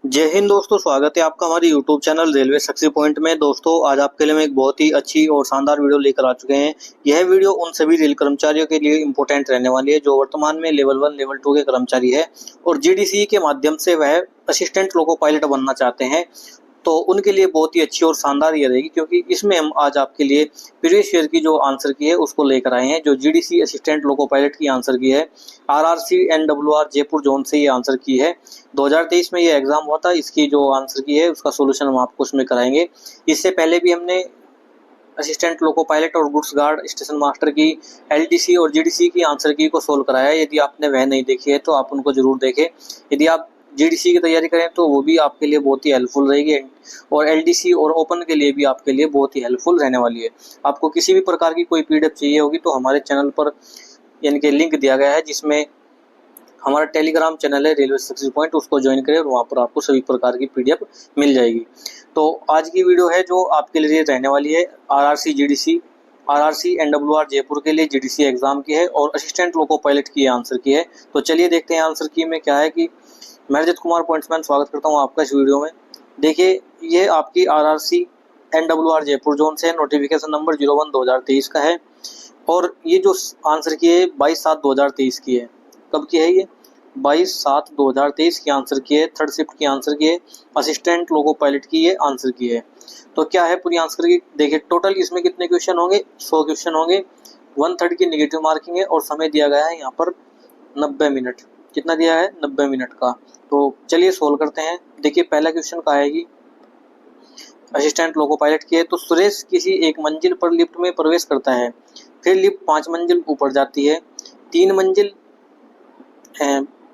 जय हिंद दोस्तों, स्वागत है आपका हमारे YouTube channel railway success point में। दोस्तों, आज आपके लिए हम एक बहुत ही अच्छी और शानदार वीडियो लेकर आ चुके हैं। यह वीडियो उन सभी रेल कर्मचारियों के लिए इम्पोर्टेंट रहने वाली है जो वर्तमान में लेवल 1 लेवल 2 के कर्मचारी है और जीडीसी के माध्यम से वह असिस्टेंट लोको पायलट बनना चाहते हैं। तो उनके लिए बहुत ही अच्छी और शानदार ये रहेगी, क्योंकि इसमें हम आज आपके लिए प्रीवियस ईयर की जो आंसर की है उसको लेकर आए हैं। जो जीडीसी असिस्टेंट लोको पायलट की आंसर की है, आरआरसी एनडब्ल्यूआर जयपुर जोन से ये आंसर की है। 2023 में ये एग्जाम हुआ था। इसकी जो आंसर की है उसका सोल्यूशन हम आपको उसमें कराएंगे। इससे पहले भी हमने असिस्टेंट लोको पायलट और गुड्स गार्ड स्टेशन मास्टर की एलडीसी और जीडीसी की आंसर की को सोल्व कराया है। यदि आपने वह नहीं देखी है तो आप उनको जरूर देखें। यदि आप जीडीसी की तैयारी करें तो वो भी आपके लिए बहुत ही हेल्पफुल रहेगी और एलडीसी और ओपन के लिए भी आपके लिए बहुत ही हेल्पफुल रहने वाली है। आपको किसी भी प्रकार की कोई पीडीएफ चाहिए होगी तो हमारे चैनल पर यानी कि लिंक दिया गया है, जिसमें हमारा टेलीग्राम चैनल है रेलवे सक्सेस पॉइंट, उसको ज्वाइन करें और वहाँ पर आपको सभी प्रकार की पीडीएफ मिल जाएगी। तो आज की वीडियो है जो आपके लिए रहने वाली है RRC GDC, RRC NWR Jaipur के लिए जीडीसी एग्जाम की है और असिस्टेंट लोको पायलट की आंसर की है। तो चलिए देखते हैं आंसर की में क्या है। कि मैं रजत कुमार पॉइंट्समैन स्वागत करता हूँ आपका इस वीडियो में। देखिए, ये आपकी आरआरसी एनडब्ल्यूआर जयपुर जोन से नोटिफिकेशन नंबर 01/2023 का है और ये जो आंसर की है 22/7/2023 की है। कब की है ये? 22/7/2023 की आंसर की है। थर्ड शिफ्ट की आंसर की है। असिस्टेंट लोको पायलट की ये आंसर की है। तो क्या है पूरी आंसर की? देखिए, टोटल इसमें कितने क्वेश्चन होंगे? 100 क्वेश्चन होंगे। 1/3 की नेगेटिव मार्किंग है और समय दिया गया है यहाँ पर 90 मिनट। कितना दिया है? 90 मिनट का। तो चलिए सोल्व करते हैं। देखिए, पहला क्वेश्चन का है कि असिस्टेंट लोको पायलट की है। तो सुरेश किसी एक मंजिल पर लिफ्ट में प्रवेश करता है, फिर लिफ्ट 5 मंजिल ऊपर जाती है, 3 मंजिल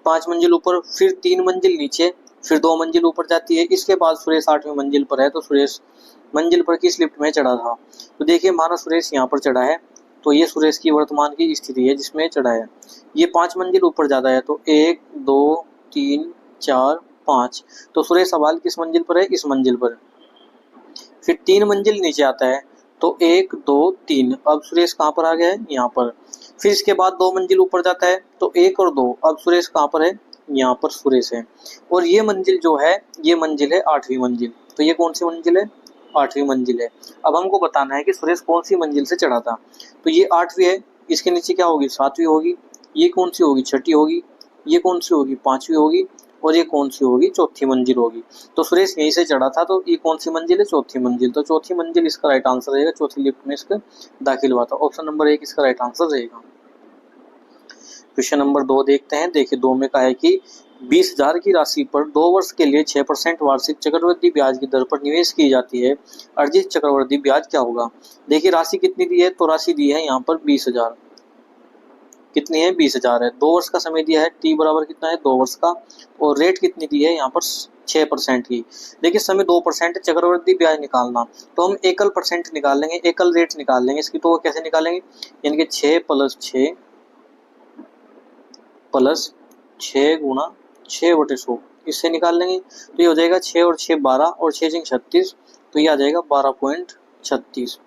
5 मंजिल ऊपर, फिर 3 मंजिल नीचे, फिर 2 मंजिल ऊपर जाती है। इसके बाद सुरेश 8वीं मंजिल पर है। तो सुरेश मंजिल पर किस लिफ्ट में चढ़ा था? तो देखिए, माना सुरेश यहाँ पर चढ़ा है, तो ये सुरेश की वर्तमान की स्थिति है जिसमें चढ़ा है। ये 5 मंजिल ऊपर जाता है, तो 1 2 3 4 5। तो सुरेश सवाल किस मंजिल पर है? इस मंजिल पर। फिर 3 मंजिल नीचे आता है, तो 1 2 3। अब सुरेश कहाँ पर आ गया है? यहाँ पर। फिर इसके बाद 2 मंजिल ऊपर जाता है, तो 1 और 2। अब सुरेश कहाँ पर है? यहाँ पर सुरेश है। और ये मंजिल जो है, ये मंजिल है 8वीं मंजिल। तो ये कौन सी मंजिल है? 8वीं मंजिल है। अब हमको बताना है कि सुरेश कौन सी मंजिल से चढ़ा था। तो ये 8वीं है, इसके नीचे क्या होगी? 7वीं होगी। ये कौन सी होगी? 6ठी होगी। ये कौन सी होगी? 5वीं होगी। और ये कौन सी होगी? 4थी मंजिल होगी। तो सुरेश यहीं से चढ़ा था, तो ये कौन सी मंजिल है? 4थी मंजिल। तो 4थी मंजिल इसका राइट आंसर रहेगा। 4थी लिफ्ट में इसका दाखिल हुआ था। ऑप्शन नंबर 1 इसका राइट आंसर रहेगा। क्वेश्चन नंबर 2 देखते हैं। देखिए, 2 में कहा है कि 20,000 की राशि पर 2 वर्ष के लिए 6% वार्षिक चक्रवृद्धि ब्याज की दर पर निवेश की जाती है। अर्जित चक्रवृद्धि ब्याज क्या होगा? देखिए, राशि कितनी दी है? तो राशि दी है यहाँ पर 20,000। कितनी है? 20,000 है। 2 वर्ष का समय दिया है। टी बराबर कितना है? 2 वर्ष का। और रेट कितनी दी है यहाँ पर? 6% की। देखिए, समय 2% है। चक्रवृद्धि ब्याज निकालना, तो हम एकल परसेंट निकाल लेंगे, एकल रेट निकाल लेंगे इसकी। तो कैसे निकालेंगे? यानी कि 6 + 6 प्लस 6 गुणा 6/100, इससे निकाल लेंगे। तो ये हो जाएगा 6 और 6 12 और 6 × 36। तो ये आ जाएगा 12.36।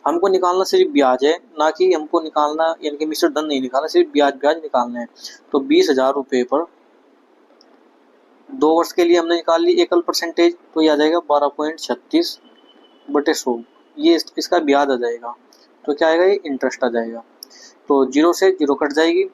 हमको निकालना सिर्फ ब्याज है, ना कि हमको निकालना यानी कि मिश्र धन नहीं निकालना, सिर्फ ब्याज निकालना है। तो 20,000 रुपये पर 2 वर्ष के लिए हमने निकाल ली एकल परसेंटेज, तो ये आ जाएगा 12.36/100। ये इसका ब्याज आ जाएगा। तो क्या आएगा? ये इंटरेस्ट आ जाएगा। तो 0 से 0 कट जाएगी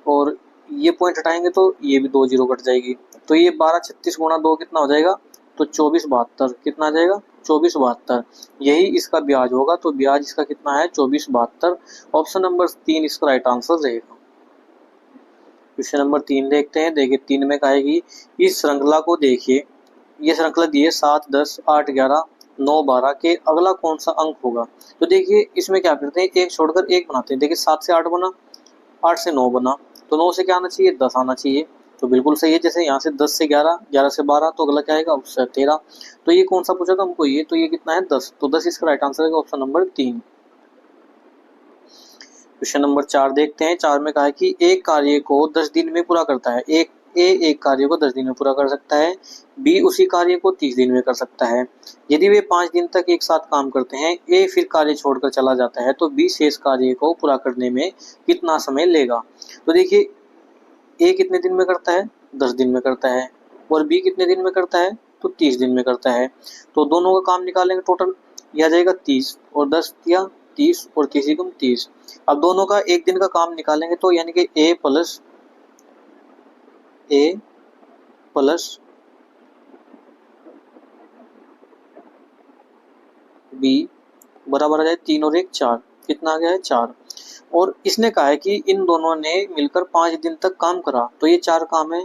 और ये पॉइंट हटाएंगे तो ये भी 2 0 कट जाएगी। तो ये 1236 गुणा 2 कितना हो जाएगा? तो 2472। कितना आ जाएगा? 2472। यही इसका ब्याज होगा। तो ब्याज इसका कितना है? 2472। ऑप्शन नंबर 3 इसका राइट आंसर रहेगा। क्वेश्चन नंबर 3 देखते हैं। देखिए, 3 में कहेगी इस श्रृंखला को देखिए। ये श्रृंखला दी है 7 10 8 11 9 12 के अगला कौन सा अंक होगा? तो देखिए, इसमें क्या करते हैं? एक छोड़कर एक बनाते हैं। देखिए, 7 से 8 बना, 8 से 9 बना, तो 9 से क्या आना चाहिए? 10 आना चाहिए। तो बिल्कुल सही है। जैसे यहाँ से 10 से 11, 11 से 12, तो अगला क्या आएगा? उससे 13। तो ये कौन सा पूछा था हमको? ये तो ये कितना है? 10। तो 10 इसका राइट आंसर है ऑप्शन नंबर 3। क्वेश्चन नंबर 4 देखते हैं। 4 में कहा है कि एक कार्य को 10 दिन में पूरा करता है। एक कार्य को 10 दिन में पूरा कर सकता है। बी उसी कार्य को 30 दिन में कर सकता है। यदि वे 5 दिन तक एक साथ काम करते हैं, ए फिर कार्य छोड़कर चला जाता है, तो बी शेष कार्य को पूरा करने में कितना समय लेगा? तो देखिए, ए कितने दिन में करता है? 10 दिन में करता है। और बी कितने दिन में करता है, तो 30 दिन में करता है। तो दोनों का काम निकालेंगे टोटल, यह आ जाएगा 30 और 10 दिया 30 और 30 एकम 30। अब दोनों का एक दिन का काम निकालेंगे तो यानी कि ए प्लस बी बराबर आ जाए 3 और 1 4, कितना आ गया है 4। और इसने कहा है कि इन दोनों ने मिलकर 5 दिन तक काम करा, तो ये 4 काम है,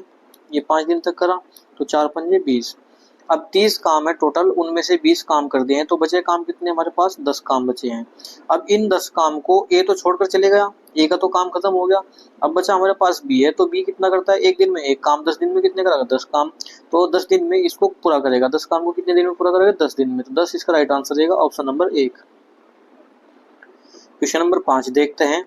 ये 5 दिन तक करा, तो 4 पंजे 20। अब 30 काम है टोटल, उनमें से 20 काम कर दिए हैं, तो बचे काम कितने हमारे पास, 10 काम बचे हैं। अब इन 10 काम को ए तो छोड़कर चले गया, ए का तो काम खत्म हो गया। अब बचा हमारे पास बी है, तो बी कितना करता है, एक दिन में एक काम, 10 दिन में कितने करेगा, 10 काम। तो 10 दिन में इसको पूरा करेगा, 10 काम को कितने दिन में पूरा करेगा, 10 दिन में। तो 10 इसका राइट आंसर रहेगा ऑप्शन नंबर 1। क्वेश्चन नंबर 5 देखते हैं।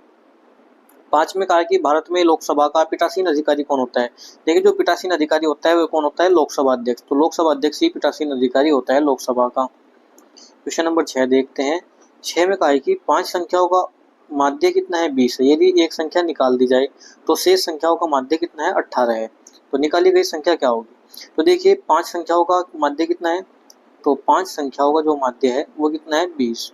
5 में कहा है कि भारत में लोकसभा का पीठासीन अधिकारी कौन होता है। देखिए जो पीठासीन अधिकारी होता है वो कौन होता है, लोकसभा अध्यक्ष। तो लोकसभा अध्यक्ष ही पीठासीन अधिकारी होता है लोकसभा का। क्वेश्चन नंबर 6 देखते हैं। 6 में कहा है कि 5 संख्याओं का माध्य कितना है, 20 है। यदि एक संख्या निकाल दी जाए तो शेष संख्याओं का माध्य कितना है, 18 है। तो निकाली गई संख्या क्या होगी। तो देखिए 5 संख्याओं का माध्य कितना है, तो 5 संख्याओं का जो माध्य है वो कितना है, 20।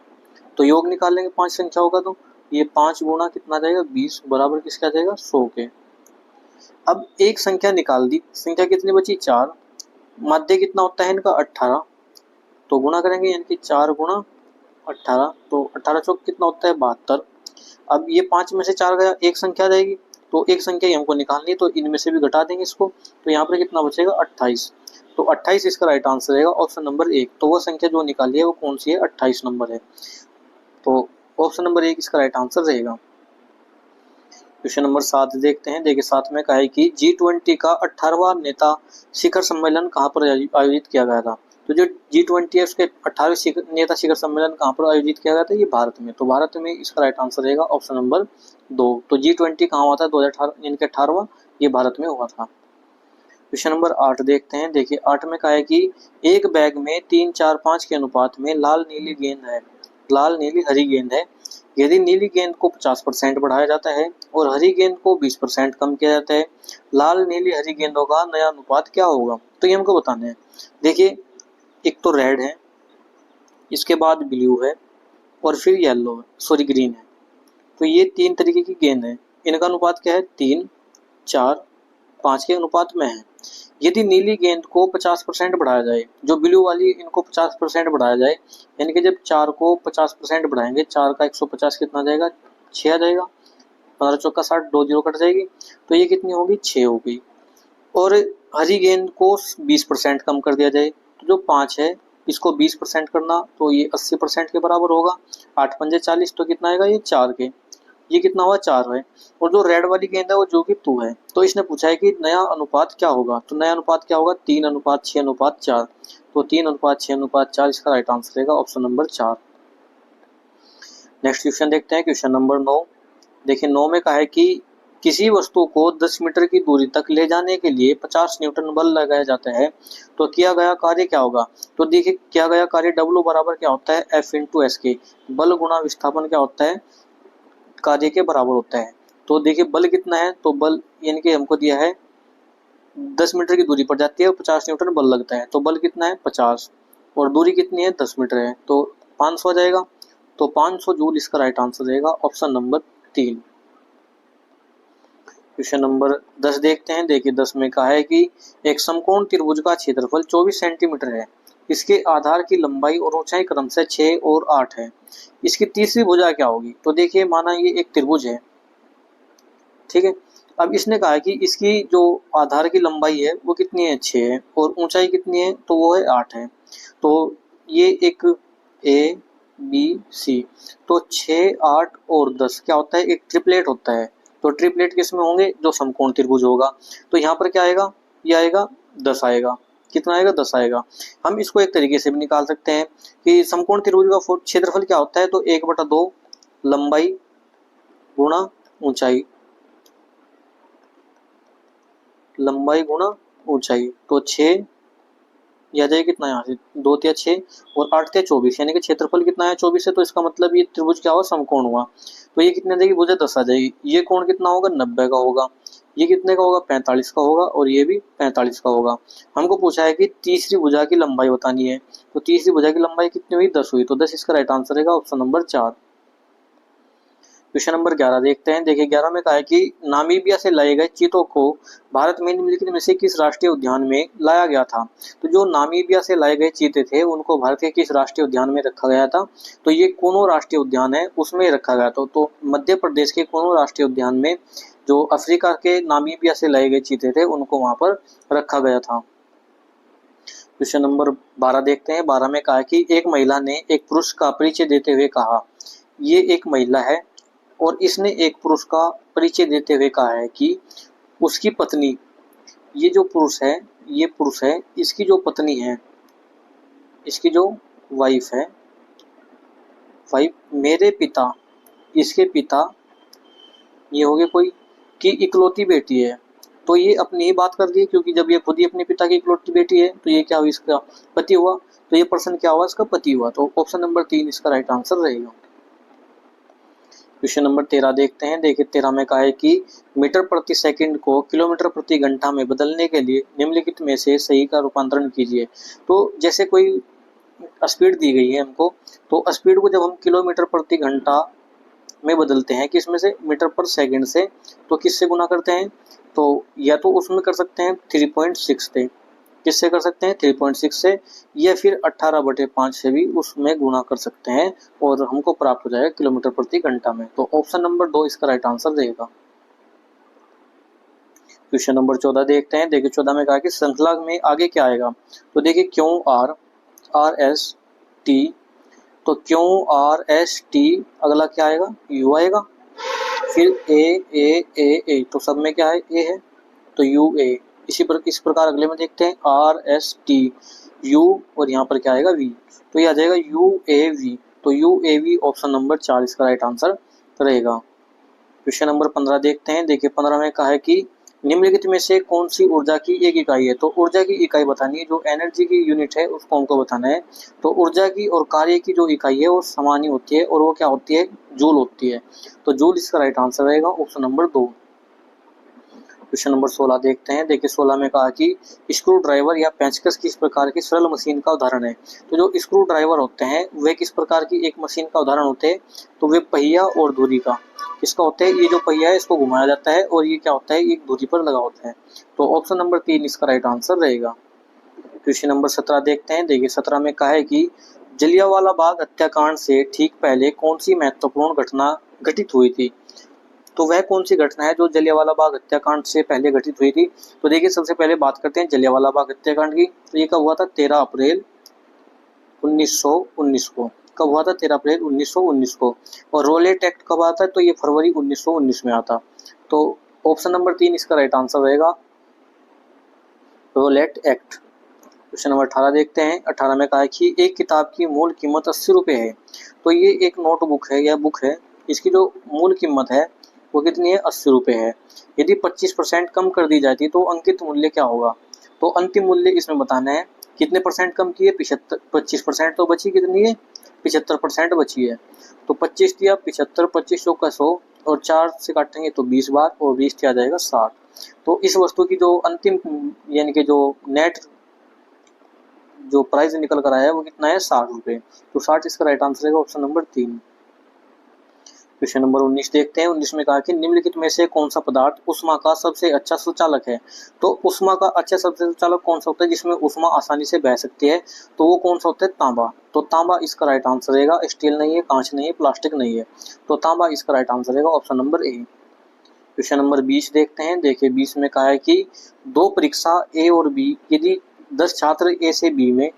तो योग निकालेंगे 5 संख्याओं का, तो ये 5 गुणा कितना आ जाएगा, 20 बराबर किसका आ जाएगा, 100 के। अब एक संख्या निकाल दी, संख्या कितनी बची, 4। माध्य कितना होता है इनका, 18। तो गुणा करेंगे यानी कि 4 गुणा 18, तो 18 चौक कितना होता है, 72। अब ये 5 में से 4 गया, एक संख्या आ जाएगी, तो एक संख्या ही हमको निकालनी है, तो इनमें से भी घटा देंगे इसको। तो यहाँ पर कितना बचेगा, 28। तो 28 इसका राइट आंसर रहेगा ऑप्शन नंबर 1। तो वह संख्या जो निकाली है वो कौन सी है, 28 नंबर है। तो ऑप्शन नंबर 1 इसका राइट आंसर रहेगा। क्वेश्चन नंबर 7 देखते हैं। देखिए 7 में कहा है कि G20 का 18वां नेता शिखर सम्मेलन कहाँ पर आयोजित किया गया था। तो जो G20 है उसके 18वें नेता शिखर सम्मेलन कहाँ पर आयोजित किया गया था, ये भारत में। तो भारत में इसका राइट आंसर रहेगा ऑप्शन नंबर 2। तो G20 कहाँ हुआ था, 2018 यानी कि 18वां, ये भारत में हुआ था। क्वेश्चन नंबर 8 देखते हैं। देखिए 8 में कहा है कि एक बैग में 3 4 5 के अनुपात में लाल नीली गेंद है, लाल नीली हरी गेंद है। यदि नीली गेंद को 50% बढ़ाया जाता है और हरी गेंद को 20% कम किया जाता है, लाल नीली हरी गेंदों का नया अनुपात क्या होगा। तो ये हमको बताना है। देखिए एक तो रेड है, इसके बाद ब्लू है और फिर येलो है, सॉरी ग्रीन है। तो ये 3 तरीके की गेंद है, इनका अनुपात क्या है, 3 4 5 के अनुपात में है। यदि नीली गेंद को 50% बढ़ाया जाए, जो ब्लू वाली इनको 50% बढ़ाया जाए, यानी कि जब 4 को 50% बढ़ाएंगे, 4 का 150 कितना जाएगा, 6 आ जाएगा। 15 चौका 60, 2 जीरो कट जाएगी, तो ये कितनी होगी, 6 हो गई। और हरी गेंद को 20% कम कर दिया जाए, तो जो 5 है इसको 20% करना, तो ये 80% के बराबर होगा। 8 पंजे 40, तो कितना आएगा, ये 4 के, ये कितना हुआ, 4 है। और जो रेड वाली गेंद है वो जो कि 2 है। तो इसने पूछा है कि नया अनुपात क्या होगा। तो नया अनुपात क्या होगा, 3:6:4। तो 3:6:4 इसका राइट आंसर रहेगा ऑप्शन नंबर 4। नेक्स्ट क्वेश्चन देखते हैं। Question number 9। देखिए 9 में कहा है कि किसी वस्तु को 10 मीटर की दूरी तक ले जाने के लिए 50 न्यूटन बल लगाया जाता है, तो किया गया कार्य क्या होगा। तो देखिए किया गया कार्य W बराबर क्या होता है, F × S के। बल गुणा विस्थापन क्या होता है, कार्य के बराबर होता है। तो देखिए बल कितना है, तो बल यानी कि हमको दिया है 10 मीटर की दूरी पर जाती है, 50 न्यूटन बल लगता है। तो बल कितना है, 50, और दूरी कितनी है, 10 मीटर है, तो 500 आ जाएगा। तो 500 जूल इसका राइट आंसर रहेगा ऑप्शन नंबर 3। क्वेश्चन नंबर 10 देखते हैं। देखिए 10 में कहा है कि एक समकोण त्रिभुज का क्षेत्रफल 24 सेंटीमीटर है, इसके आधार की लंबाई और ऊंचाई क्रमशः 6 और 8 है, इसकी तीसरी भुजा क्या होगी। तो देखिए माना ये एक त्रिभुज है, ठीक है। अब इसने कहा है कि इसकी जो आधार की लंबाई है वो कितनी है, 6 है, और ऊंचाई कितनी है, तो वो है 8 है। तो ये एक ABC, तो 6 8 और 10 क्या होता है, एक ट्रिपलेट होता है। तो ट्रिपलेट किस में होंगे, जो समकोण त्रिभुज होगा। तो यहाँ पर क्या आएगा, ये आएगा 10 आएगा, कितना आएगा, 10 आएगा। हम इसको एक तरीके से भी निकाल सकते हैं कि समकोण त्रिभुज का क्षेत्रफल क्या होता है, तो 1/2 लंबाई गुणा ऊंचाई, लंबाई गुणा ऊंचाई। तो 6 या जाए कितना, यहाँ से 2 × 6 और 8 × 24, यानी कि क्षेत्रफल कितना है, 24 है। तो इसका मतलब ये त्रिभुज क्या हुआ, समकोण हुआ। तो ये कितने देगी, भुजा 10 आ जाएगी। ये कोण कितना होगा, 90 का होगा। ये कितने का होगा, 45 का होगा, और ये भी 45 का होगा। हमको पूछा है कि तीसरी भुजा की लंबाई बतानी है, तो तीसरी भुजा की लंबाई कितनी हुई, 10 हुई, तो 10 इसका राइट आंसर रहेगा ऑप्शन नंबर 4। क्वेश्चन नंबर 11 देखते हैं। देखिए 11 में कहा है कि नामीबिया से लाए गए चीतों को भारत में निम्नलिखित में से किस राष्ट्रीय उद्यान में लाया गया था। तो जो नामीबिया से लाए गए चीते थे उनको भारत के किस राष्ट्रीय उद्यान में रखा गया था, तो ये कोनो राष्ट्रीय उद्यान है उसमें रखा गया था। तो मध्य प्रदेश के कोनो राष्ट्रीय उद्यान में जो अफ्रीका के नामीबिया से लाए गए चीते थे उनको वहां पर रखा गया था। क्वेश्चन नंबर 12 देखते हैं। 12 में कहा है कि एक महिला ने एक पुरुष का परिचय देते हुए कहा, ये एक महिला है और इसने एक पुरुष का परिचय देते हुए कहा है कि उसकी पत्नी, ये जो पुरुष है, ये पुरुष है, इसकी जो पत्नी है, इसकी जो वाइफ है, वाइफ मेरे पिता, इसके पिता, ये हो गया कोई की इकलौती बेटी है। तो ये अपनी ही बात कर दी, क्योंकि जब ये खुद ही अपने पिता की इकलौती बेटी है तो ये क्या हुआ, इसका पति हुआ। तो ये पर्सन क्या हुआ, इसका पति हुआ। तो ऑप्शन नंबर 3 इसका राइट आंसर रहेगा। क्वेश्चन नंबर 13 देखते हैं। देखिए 13 में कहा है कि मीटर प्रति सेकंड को किलोमीटर प्रति घंटा में बदलने के लिए निम्नलिखित में से सही का रूपांतरण कीजिए। तो जैसे कोई स्पीड दी गई है हमको, तो स्पीड को जब हम किलोमीटर प्रति घंटा में बदलते हैं, किस में से, मीटर पर सेकंड से, तो किससे गुना करते हैं, तो या तो उसमें कर सकते हैं 3.6 से, किससे कर सकते हैं 3.6 से, या फिर 18/5 से भी उसमें गुना कर सकते हैं और हमको प्राप्त हो जाएगा किलोमीटर प्रति घंटा में। तो ऑप्शन नंबर 2 इसका राइट आंसर रहेगा। क्वेश्चन नंबर 14 देखते हैं। देखिए 14 में कहा कि श्रृंखला में आगे क्या आएगा। तो देखिए Q R R S T, तो क्यू आर एस टी अगला क्या आएगा, यू आएगा, फिर ए, तो सब में क्या है, ए है, तो यू ए। इस प्रकार अगले में देखते हैं आर एस टी यू, और यहाँ पर क्या आएगा वी, तो ये आ जाएगा यू ए वी। तो U A V option number 4 इसका राइट आंसर रहेगा। क्वेश्चन नंबर 15 देखते हैं। देखिए 15 में कहा है कि निम्नलिखित में से कौन सी ऊर्जा की एक इकाई है। तो ऊर्जा की इकाई बतानी है, जो एनर्जी की यूनिट है उसको हमको बताना है। तो ऊर्जा की और कार्य की जो इकाई है वो समान ही होती है, और वो क्या होती है, जूल होती है। तो जूल इसका राइट आंसर रहेगा ऑप्शन नंबर 2। क्वेश्चन नंबर 16 देखते हैं। देखिए 16 में कहा कि स्क्रू ड्राइवर या पेंचकस किस प्रकार की सरल मशीन का उदाहरण है। तो जो स्क्रू ड्राइवर होते हैं वे किस प्रकार की एक मशीन का उदाहरण होते हैं, तो वे पहिया और धुरी का, किसका होता है, ये जो पहिया है इसको घुमाया जाता है और ये क्या होता है, एक धुरी पर लगा होता है। तो ऑप्शन नंबर 3 इसका राइट आंसर रहेगा। क्वेश्चन नंबर 17 देखते हैं। देखिए 17 में कहा है कि जलियांवाला बाग हत्याकांड से ठीक पहले कौन सी महत्वपूर्ण घटना घटित हुई थी। तो वह कौन सी घटना है जो जलियांवाला बाग हत्याकांड से पहले घटित हुई थी। तो देखिए सबसे पहले बात करते हैं जलियांवाला बाग हत्याकांड की। तो ये कब हुआ था, 13 अप्रैल 1919 को। कब हुआ था, 13 अप्रैल 1919 को। और रोलेट एक्ट कब आता है, तो ये फरवरी 1919 में आता। तो ऑप्शन नंबर 3 इसका राइट आंसर रहेगा, रोलेट एक्ट। क्वेश्चन नंबर 18 देखते हैं। 18 में कहा है कि एक किताब की मूल कीमत 80 रुपये है। तो ये एक नोटबुक है या बुक है, इसकी जो मूल कीमत है वो कितनी है, 80 रुपये है। यदि 25% कम कर दी जाती तो अंकित मूल्य क्या होगा। तो अंतिम मूल्य इसमें बताना है, कितने परसेंट कम किए, 25% तो बची कितनी है, 75% बची है। तो 25 दिया, 75, 25 चौका 100, और 4 से काटेंगे तो 20 बार, और 20 आ जाएगा 60। तो इस वस्तु की जो अंतिम यानी कि जो नेट जो प्राइस निकल कर आया है वो कितना है, 60 रुपये। तो 60 इसका राइट आंसर है ऑप्शन नंबर 3। क्वेश्चन नंबर 19 देखते हैं। 19 में कहा कि निम्नलिखित में से कौन सा पदार्थ उष्मा का सबसे अच्छा सुचालक है। तो उष्मा का अच्छा सबसे सुचालक कौन सा होता है जिसमें उष्मा आसानी से बह सकती है, तो वो कौन सा होता है, तांबा। तो तांबा इसका राइट आंसर रहेगा, स्टील नहीं है, कांच नहीं है, प्लास्टिक नहीं है। तो तांबा इसका राइट आंसर रहेगा option number A. Question number 20 देखते हैं। देखिए 20 में कहा है कि दो परीक्षा ए और बी, यदि 10 छात्र ए से बी में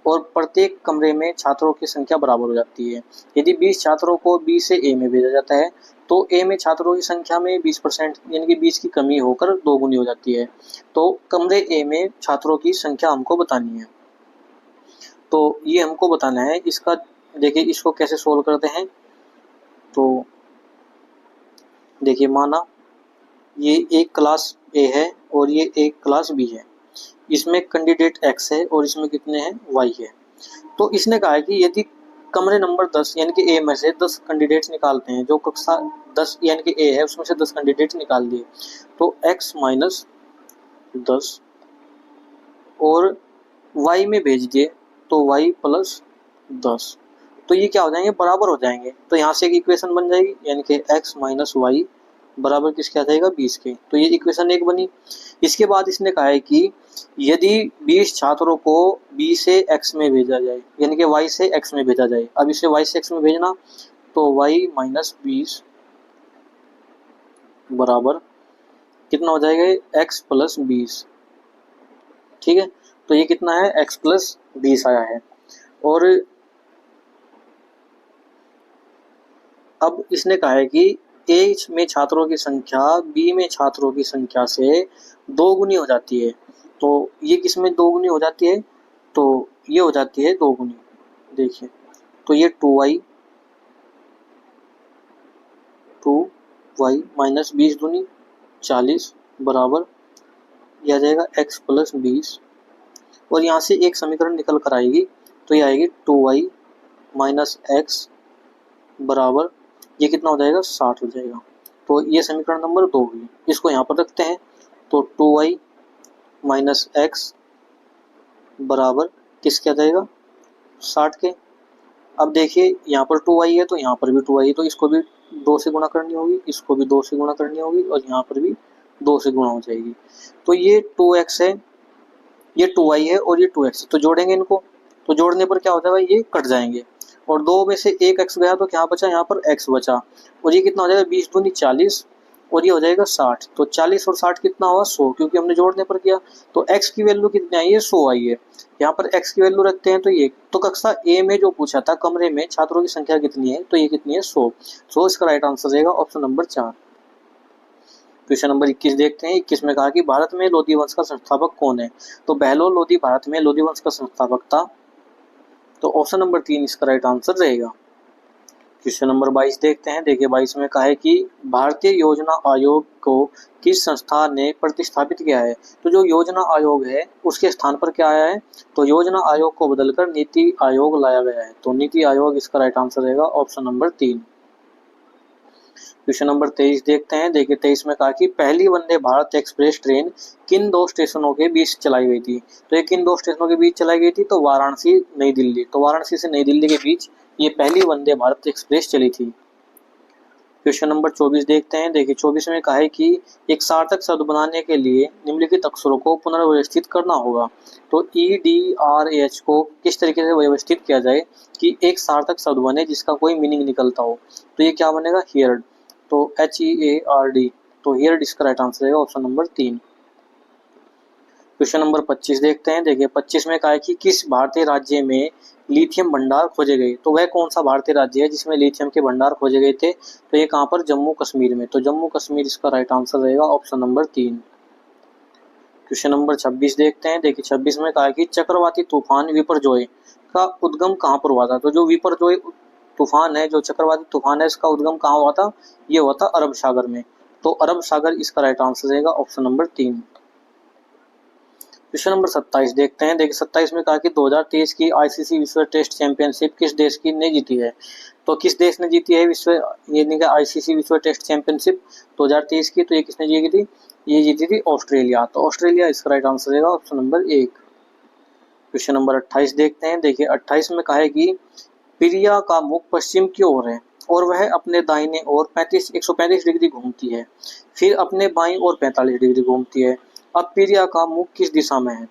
और प्रत्येक कमरे में छात्रों की संख्या बराबर हो जाती है। यदि 20 छात्रों को बी से ए में भेजा जाता है तो ए में छात्रों की संख्या में 20% यानी कि 20 की कमी होकर 2 गुनी हो जाती है। तो कमरे ए में छात्रों की संख्या हमको बतानी है। तो ये हमको बताना है। इसका देखिए इसको कैसे सोल्व करते हैं। तो देखिए माना ये एक क्लास ए है और ये एक क्लास बी है, इसमें कैंडिडेट एक्स है और इसमें कितने हैं, वाई है। तो इसने कहा है कि यदि कमरे नंबर 10 यानी कि ए में से 10 कैंडिडेट्स निकालते हैं जो कक्षा 10 यानी कि ए है उसमें से 10 कैंडिडेट निकाल दिए, तो x माइनस 10 और y में भेज दिए तो y प्लस 10, तो ये क्या हो जाएंगे, बराबर हो जाएंगे। तो यहाँ से एक इक्वेशन बन जाएगी यानी कि x माइनस वाई बराबर किसके आ जाएगा, 20 के। तो ये इक्वेशन एक बनी। इसके बाद इसने कहा है कि यदि 20 छात्रों को b से x में भेजा जाए यानी कि y से x में भेजा जाए, अब इसे y से x में भेजना तो y माइनस 20 बराबर कितना हो जाएगा, x प्लस 20। ठीक है, तो ये कितना है, x प्लस 20 आया है। और अब इसने कहा है कि ए में छात्रों की संख्या बी में छात्रों की संख्या से 2 गुनी हो जाती है। तो ये किस में 2 गुनी हो जाती है, तो ये हो जाती है 2 गुनी। देखिए, तो ये 2y माइनस 20 दूनी 40 बराबर यह आ जाएगा x प्लस 20। और यहाँ से एक समीकरण निकल कर आएगी, तो ये आएगी 2y माइनस एक्स बराबर ये कितना हो जाएगा, 60 हो जाएगा। तो ये समीकरण नंबर 2 हुई। इसको यहाँ पर रखते हैं, तो 2y माइनस एक्स बराबर किसके आ जाएगा, 60 के। अब देखिए यहाँ पर 2y है तो यहाँ पर भी 2y है, तो इसको भी 2 से गुणा करनी होगी, इसको भी 2 से गुणा करनी होगी और यहाँ पर भी 2 से गुणा हो जाएगी। तो ये 2x है, ये 2y है और ये 2x, तो जोड़ेंगे इनको, तो जोड़ने पर क्या हो जाएगा, ये कट जाएंगे और 2 में से एक x गया तो क्या बचा, यहाँ पर x बचा। और ये कितना हो जाएगा, 20 दूनी 40 और ये हो जाएगा 60। तो 40 और 60 कितना हुआ, 100, क्योंकि हमने जोड़ने पर किया। तो x की वैल्यू कितनी आई है, 100 आई है। यहाँ पर x की वैल्यू रखते हैं, तो ये तो कक्षा ए में जो पूछा था कमरे में छात्रों की संख्या कितनी है, तो ये कितनी है, 100। सो इसका राइट आंसर रहेगा ऑप्शन नंबर 4। क्वेश्चन नंबर 21 देखते हैं। 21 में कहा कि भारत में लोधी वंश का संस्थापक कौन है, तो बहलोल लोधी भारत में लोधी वंश का संस्थापक था, तो ऑप्शन नंबर 3 इसका राइट आंसर रहेगा। क्वेश्चन नंबर 22 देखते हैं। देखिए 22 में कहा है कि भारतीय योजना आयोग को किस संस्था ने प्रतिस्थापित किया है, तो जो योजना आयोग है उसके स्थान पर क्या आया है, तो योजना आयोग को बदलकर नीति आयोग लाया गया है, तो नीति आयोग इसका राइट आंसर रहेगा ऑप्शन नंबर 3। क्वेश्चन नंबर 23 देखते हैं। देखिए 23 में कहा कि पहली वंदे भारत एक्सप्रेस ट्रेन किन 2 स्टेशनों के बीच चलाई गई थी, तो ये किन 2 स्टेशनों के बीच चलाई गई थी, तो वाराणसी नई दिल्ली, तो वाराणसी से नई दिल्ली के बीच ये पहली वंदे भारत एक्सप्रेस चली थी। क्वेश्चन नंबर 24 देखते हैं। देखिए 24 में कहा है कि एक सार्थक शब्द बनाने के लिए निम्नलिखित अक्षरों को पुनर्व्यवस्थित करना होगा, तो EDRH को किस तरीके से व्यवस्थित किया जाए कि एक सार्थक शब्द बने जिसका कोई मीनिंग निकलता हो, तो ये क्या बनेगा, हियर्ड, तो HEARD, तो हियर्ड इसका राइट आंसर है ऑप्शन नंबर 3। क्वेश्चन नंबर 25 देखते हैं। देखिए 25 में कहा है कि किस भारतीय राज्य में लिथियम भंडार खोजे गए, तो वह कौन सा भारतीय राज्य है जिसमें लिथियम के भंडार खोजे गए थे, तो ये कहाँ पर, जम्मू कश्मीर में, तो जम्मू कश्मीर इसका राइट आंसर रहेगा ऑप्शन नंबर 3। क्वेश्चन नंबर 26 देखते हैं। देखिए 26 में कहा है कि चक्रवाती तूफान विपर्जोय का उद्गम कहाँ पर हुआ था, तो जो विपर्जोय तूफान है, जो चक्रवाती तूफान है, इसका उद्गम कहाँ हुआ था, ये हुआ था अरब सागर में, तो अरब सागर इसका राइट आंसर रहेगा ऑप्शन नंबर 3। क्वेश्चन नंबर 27 देखते हैं। देखिए 27 में कहा कि 2023 की ICC विश्व टेस्ट चैंपियनशिप किस देश की ने जीती है, तो किस देश ने जीती है विश्व यानी कि ICC विश्व टेस्ट चैंपियनशिप 2023 की, तो ये किसने जीती थी, ये जीती थी ऑस्ट्रेलिया, तो ऑस्ट्रेलिया इसका राइट आंसर रहेगा ऑप्शन नंबर 1। क्वेश्चन नंबर 28 देखते हैं। देखिए 28 में कहा है कि प्रिया का मुख पश्चिम की ओर है और वह अपने दाहिने ओर 135 डिग्री घूमती है, फिर अपने बाईं ओर 45 डिग्री घूमती है। अब प्रिया का मुख किस दिशा में है,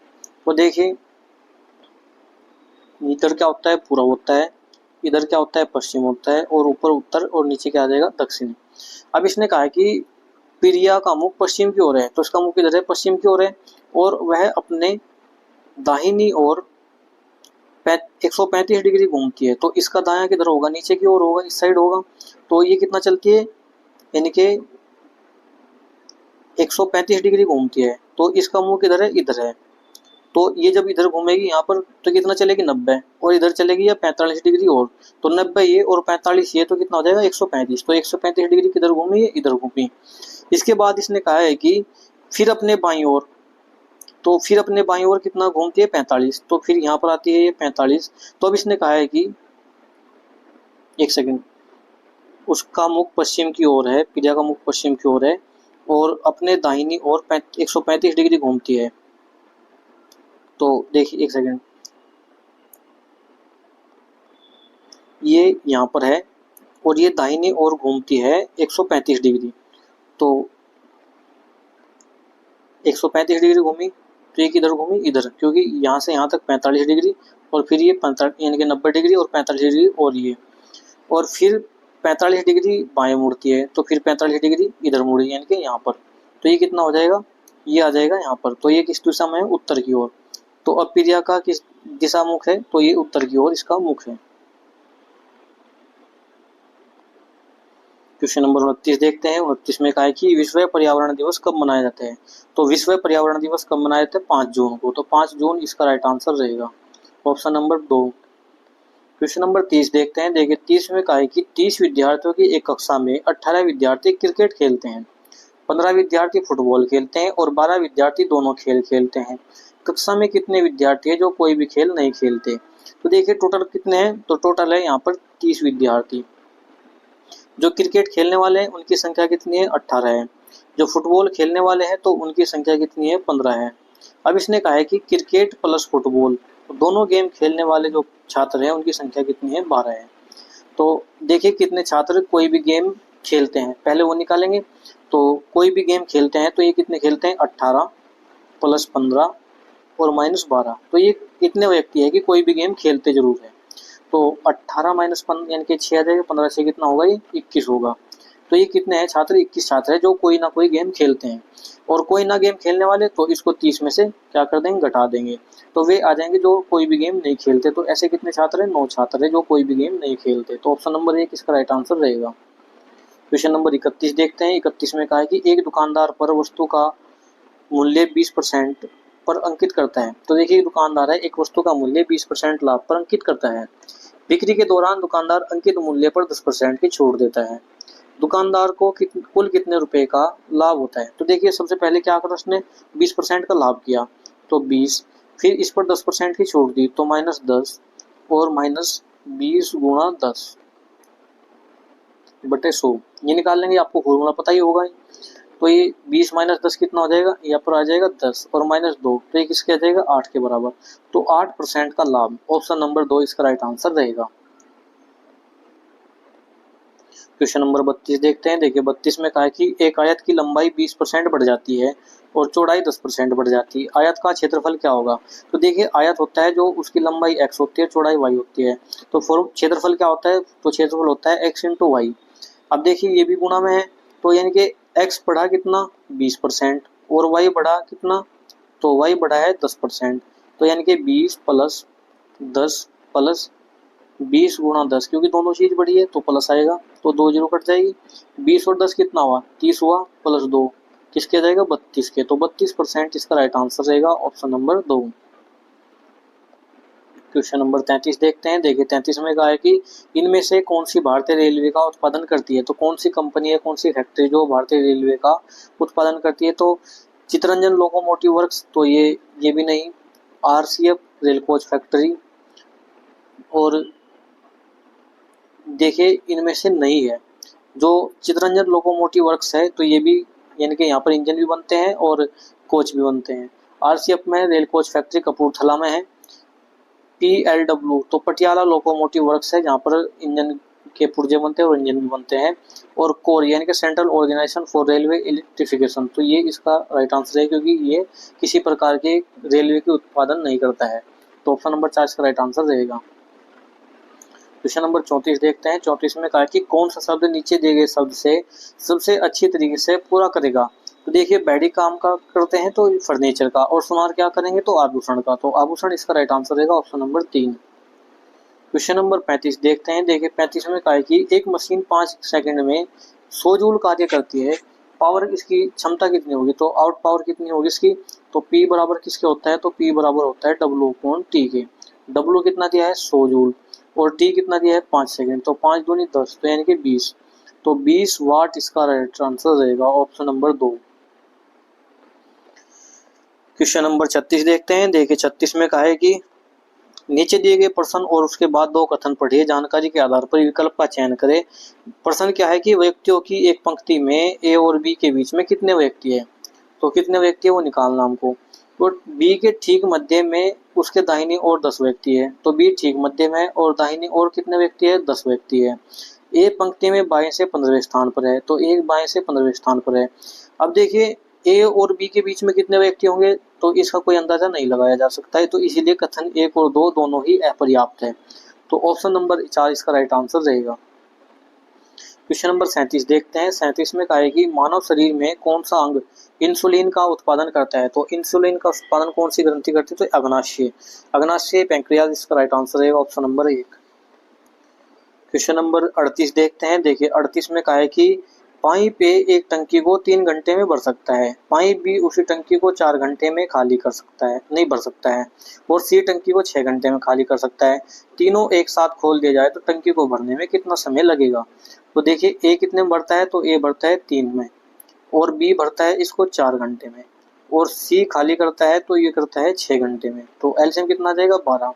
तो देखिए इधर क्या होता है, पूर्व होता है, इधर क्या होता है, पश्चिम होता है, और ऊपर उत्तर और नीचे क्या आ जाएगा, दक्षिण। अब इसने कहा है कि प्रिया का मुख पश्चिम की ओर है, तो इसका मुख इधर है, पश्चिम की ओर है, और वह अपने दाहिनी ओर 135 डिग्री घूमती है, तो इसका दायां किधर होगा, नीचे की ओर होगा, इस साइड होगा। तो ये कितना चलती है, यानी कि 135 डिग्री घूमती है, तो इसका मुंह किधर है, इधर है, तो ये जब इधर घूमेगी यहाँ पर तो कितना चलेगी, 90, और इधर चलेगी या 45 डिग्री और, तो 90 ये और 45 ये, तो कितना हो जाएगा 135, तो 135 डिग्री किधर घूमी, ये इधर घूमी। इसके बाद इसने कहा है कि फिर अपने बाईं ओर, तो फिर अपने बाईं ओर कितना घूमती है, 45, तो फिर यहाँ पर आती है ये 45। तो अब इसने कहा है कि एक सेकंड, उसका मुख पश्चिम की ओर है, प्रिया का मुख पश्चिम की ओर है और अपने दाहिनी ओर 135 डिग्री घूमती है। तो देखिए एक सेकंड, ये यहाँ पर है और ये दाहिनी ओर घूमती है 135 डिग्री। तो 135 डिग्री घूमी तो ये किधर घूमी, इधर, क्योंकि यहाँ से यहाँ तक 45 डिग्री और फिर ये 45 यानी कि 90 डिग्री और 45 डिग्री और ये, और फिर 45 डिग्री बाएं मुड़ती है तो फिर 45 डिग्री इधर मुड़ी यानी कि यहाँ पर। तो ये कितना हो जाएगा, ये आ जाएगा यहाँ पर। तो ये किस दिशा में है, उत्तर की ओर। तो अब प्रिया का किस दिशा मुख है, तो ये उत्तर की ओर इसका मुख है। क्वेश्चन नंबर 29 देखते हैं। 29 में कहा है कि विश्व पर्यावरण दिवस कब मनाया जाता है। तो विश्व पर्यावरण दिवस कब मनाया जाता है, 5 जून को। तो 5 जून इसका राइट आंसर रहेगा, ऑप्शन नंबर 2। क्वेश्चन नंबर 30 देखते हैं। देखिए 30 में कहा है कि 30 विद्यार्थियों की एक कक्षा में 18 विद्यार्थी क्रिकेट खेलते हैं, 15 विद्यार्थी फुटबॉल खेलते हैं और 12 विद्यार्थी दोनों खेल खेलते हैं। कक्षा में कितने विद्यार्थी हैं जो कोई भी खेल नहीं खेलते। तो देखिए टोटल कितने हैं, तो टोटल है यहाँ पर 30 विद्यार्थी। जो क्रिकेट खेलने वाले हैं उनकी संख्या कितनी है, 18 है। जो फुटबॉल खेलने वाले हैं तो उनकी संख्या कितनी है, 15 है। अब इसने कहा है कि क्रिकेट प्लस फुटबॉल दोनों गेम खेलने वाले जो छात्र हैं उनकी संख्या कितनी है, 12 है। तो देखिए कितने छात्र कोई भी गेम खेलते हैं, पहले वो निकालेंगे। तो कोई भी गेम खेलते हैं तो ये कितने खेलते हैं, 18 प्लस 15 और माइनस 12। तो ये कितने व्यक्ति है कि कोई भी गेम खेलते जरूर है। तो 18 माइनस 15 यानी कि 6 आ जाएगा, 15 से कितना होगा, ये 21 होगा। तो ये कितने हैं छात्र, 21 छात्र है जो कोई ना कोई गेम खेलते हैं। और कोई ना गेम खेलने वाले तो इसको 30 में से क्या कर देंगे, घटा देंगे, तो वे आ जाएंगे जो कोई भी गेम नहीं खेलते। तो ऐसे कितने छात्र हैं, 9 छात्र है जो कोई भी गेम नहीं खेलते। तो ऑप्शन नंबर 1 इसका राइट आंसर रहेगा। क्वेश्चन नंबर 31 देखते हैं। 31 में कहा है कि एक दुकानदार पर वस्तु का मूल्य 20% पर अंकित करता है। तो देखिए दुकानदार है, एक वस्तु का मूल्य 20% लाभ पर अंकित करता है। बिक्री के दौरान दुकानदार अंकित मूल्य पर 10% की छूट देता है। दुकानदार को कुल कितने रुपए का लाभ होता है। तो देखिए सबसे पहले क्या करा उसने, 20% का लाभ किया तो 20, फिर इस पर 10% की छूट दी तो -10 और -20 गुणा 10 बटे 100 ये निकाल लेंगे, आपको फॉर्मूला पता ही होगा। तो ये 20 माइनस 10 कितना हो जाएगा, यहाँ पर आ जाएगा 10 और -2 तो ये किसके आ जाएगा, 8 के बराबर। तो 8% का लाभ, ऑप्शन नंबर 2 इसका राइट आंसर रहेगा। क्वेश्चन नंबर 32 देखते हैं। देखिए 32 में कहा है कि एक आयत की लंबाई 20% बढ़ जाती है और चौड़ाई 10% बढ़ जाती है, आयत का क्षेत्रफल क्या होगा। तो देखिए आयत होता है जो उसकी लंबाई x होती है, चौड़ाई y होती है। तो क्षेत्रफल क्या होता है, तो क्षेत्रफल होता है x × y। अब देखिए ये भी गुणा में है, तो यानी कि x बढ़ा कितना, 20% और y बढ़ा कितना, तो y बढ़ा है 10%। तो यानी कि 20 + 10 + 20 गुणा 10, क्योंकि दोनों चीज बढ़ी है तो प्लस आएगा, तो 2 जीरो कट जाएगी। 20 और 10 कितना हुआ, 30 हुआ, +2 किसके आ जाएगा, 32 के। तो 32% इसका राइट आंसर रहेगा, ऑप्शन नंबर 2। क्वेश्चन नंबर 33 देखते हैं। देखिए 33 में कहा है कि इनमें से कौन सी भारतीय रेलवे का उत्पादन करती है। तो कौन सी कंपनी है, कौन सी फैक्ट्री जो भारतीय रेलवे का उत्पादन करती है। तो चितरंजन लोकोमोटिव वर्क्स, तो ये भी नहीं। RCF रेल कोच फैक्ट्री, और देखिए इनमें से नहीं है। जो चितरंजन लोकोमोटिव वर्क्स है तो ये भी यानी कि यहाँ पर इंजन भी बनते हैं और कोच भी बनते हैं। RCF में रेल कोच फैक्ट्री कपूरथला में है। PLW तो पटियाला लोकोमोटिव वर्क्स है जहाँ पर इंजन के पुर्जे बनते हैं और इंजन भी बनते हैं। और कोर यानी कि central organisation for railway electrification, तो ये इसका राइट आंसर है क्योंकि ये किसी प्रकार के रेलवे के उत्पादन नहीं करता है। तो ऑप्शन नंबर 4 इसका राइट आंसर रहेगा। क्वेश्चन नंबर 34 देखते हैं। 34 में कहा कि कौन सा शब्द नीचे दिए गए शब्द से सबसे अच्छी तरीके से पूरा करेगा। तो देखिए बैडी काम का करते हैं तो फर्नीचर का, और सुनार क्या करेंगे तो आभूषण का। तो आभूषण इसका राइट आंसर रहेगा, ऑप्शन नंबर 3। क्वेश्चन नंबर 35 देखते हैं। देखिए 35 में कहा है कि एक मशीन 5 सेकंड में 100 जूल कार्य करती है, पावर इसकी क्षमता कितनी होगी। तो आउट पावर कितनी होगी इसकी, तो P बराबर किसके होता है, तो P बराबर होता है W/T के। W कितना दिया है, 100 जूल, और T कितना दिया है, 5 सेकंड। तो 5 दूनी 10 तो यानी कि 20, तो 20 वाट इसका राइट आंसर रहेगा, ऑप्शन नंबर 2। क्वेश्चन नंबर 36 देखते हैं। देखिए 36 में कहा है कि नीचे दिए गए प्रश्न और उसके बाद दो कथन पढ़िए, जानकारी के आधार पर विकल्प का चयन करें। प्रश्न क्या है कि व्यक्तियों की एक पंक्ति में ए और बी के बीच में कितने व्यक्ति है, तो कितने व्यक्ति है वो निकालना हमको। तो बी के ठीक मध्य में उसके दाहिनी ओर 10 व्यक्ति है, तो बी ठीक मध्य में और दाहिनी ओर कितने व्यक्ति है, 10 व्यक्ति है। ए पंक्ति में बाएं से 15वें स्थान पर है, तो एक बाएं से 15वें स्थान पर है। अब देखिए ए और बी के बीच में कितने व्यक्ति होंगे, तो इसका कोई अंदाजा नहीं लगाया जा सकता है, तो इसीलिए कथन 1 और 2 दोनों ही अपर्याप्त है। तो ऑप्शन नंबर 4 इसका राइट आंसर रहेगा। क्वेश्चन नंबर 37 देखते हैं। 37 में कहा है कि मानव शरीर में कौन सा अंग इंसुलिन का उत्पादन करता है, तो इंसुलिन का उत्पादन कौन सी ग्रंथि करती है, तो अग्नाशय, अग्नाशय पैंक्रियाज इसका राइट आंसर रहेगा, ऑप्शन नंबर 1। क्वेश्चन नंबर 38 देखते हैं। देखिए 38 में कहा है कि पाइप ए एक टंकी को 3 घंटे में भर सकता है, पाइप बी उसी टंकी को 4 घंटे में खाली कर सकता है, नहीं भर सकता है, और सी टंकी को 6 घंटे में खाली कर सकता है। तीनों एक साथ खोल दिया जाए तो टंकी को भरने में कितना समय लगेगा। तो देखिए ए कितने में भरता है, तो ए भरता है 3 में, और बी भरता है इसको 4 घंटे में, और सी खाली करता है तो ये करता है 6 घंटे में। तो एलसीएम कितना आ जाएगा, 12,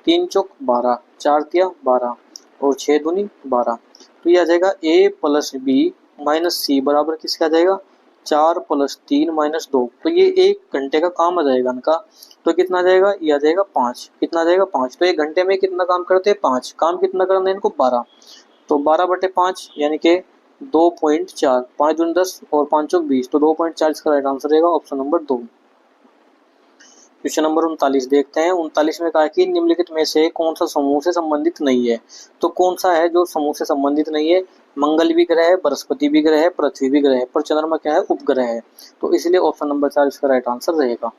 3 चौक 12, 4 तिया 12 और 6 दूनी 12। तो ये आ जाएगा ए प्लस बी माइनस सी बराबर किसका आ जाएगा, 4 प्लस 3 माइनस 2। तो ये 1 घंटे का काम आ जाएगा इनका, तो कितना आ जाएगा, ये आ जाएगा 5, कितना आ जाएगा 5। तो 1 घंटे में कितना काम करते हैं, 5, काम कितना करना है इनको, 12, तो 12/5 यानी कि 2.4, 5 दूनी 10 और 5 चौक 20, तो 2.4 इसका राइट आंसर रहेगा, ऑप्शन नंबर 2। क्वेश्चन नंबर 39 देखते हैं। 39 में कहा कि निम्नलिखित में से कौन सा समूह से संबंधित नहीं है, तो कौन सा है जो समूह से संबंधित नहीं है। मंगल भी ग्रह है, बृहस्पति भी ग्रह है, पृथ्वी भी ग्रह है, पर चंद्रमा क्या है, उपग्रह है, तो इसलिए ऑप्शन नंबर 4 इसका राइट आंसर रहेगा।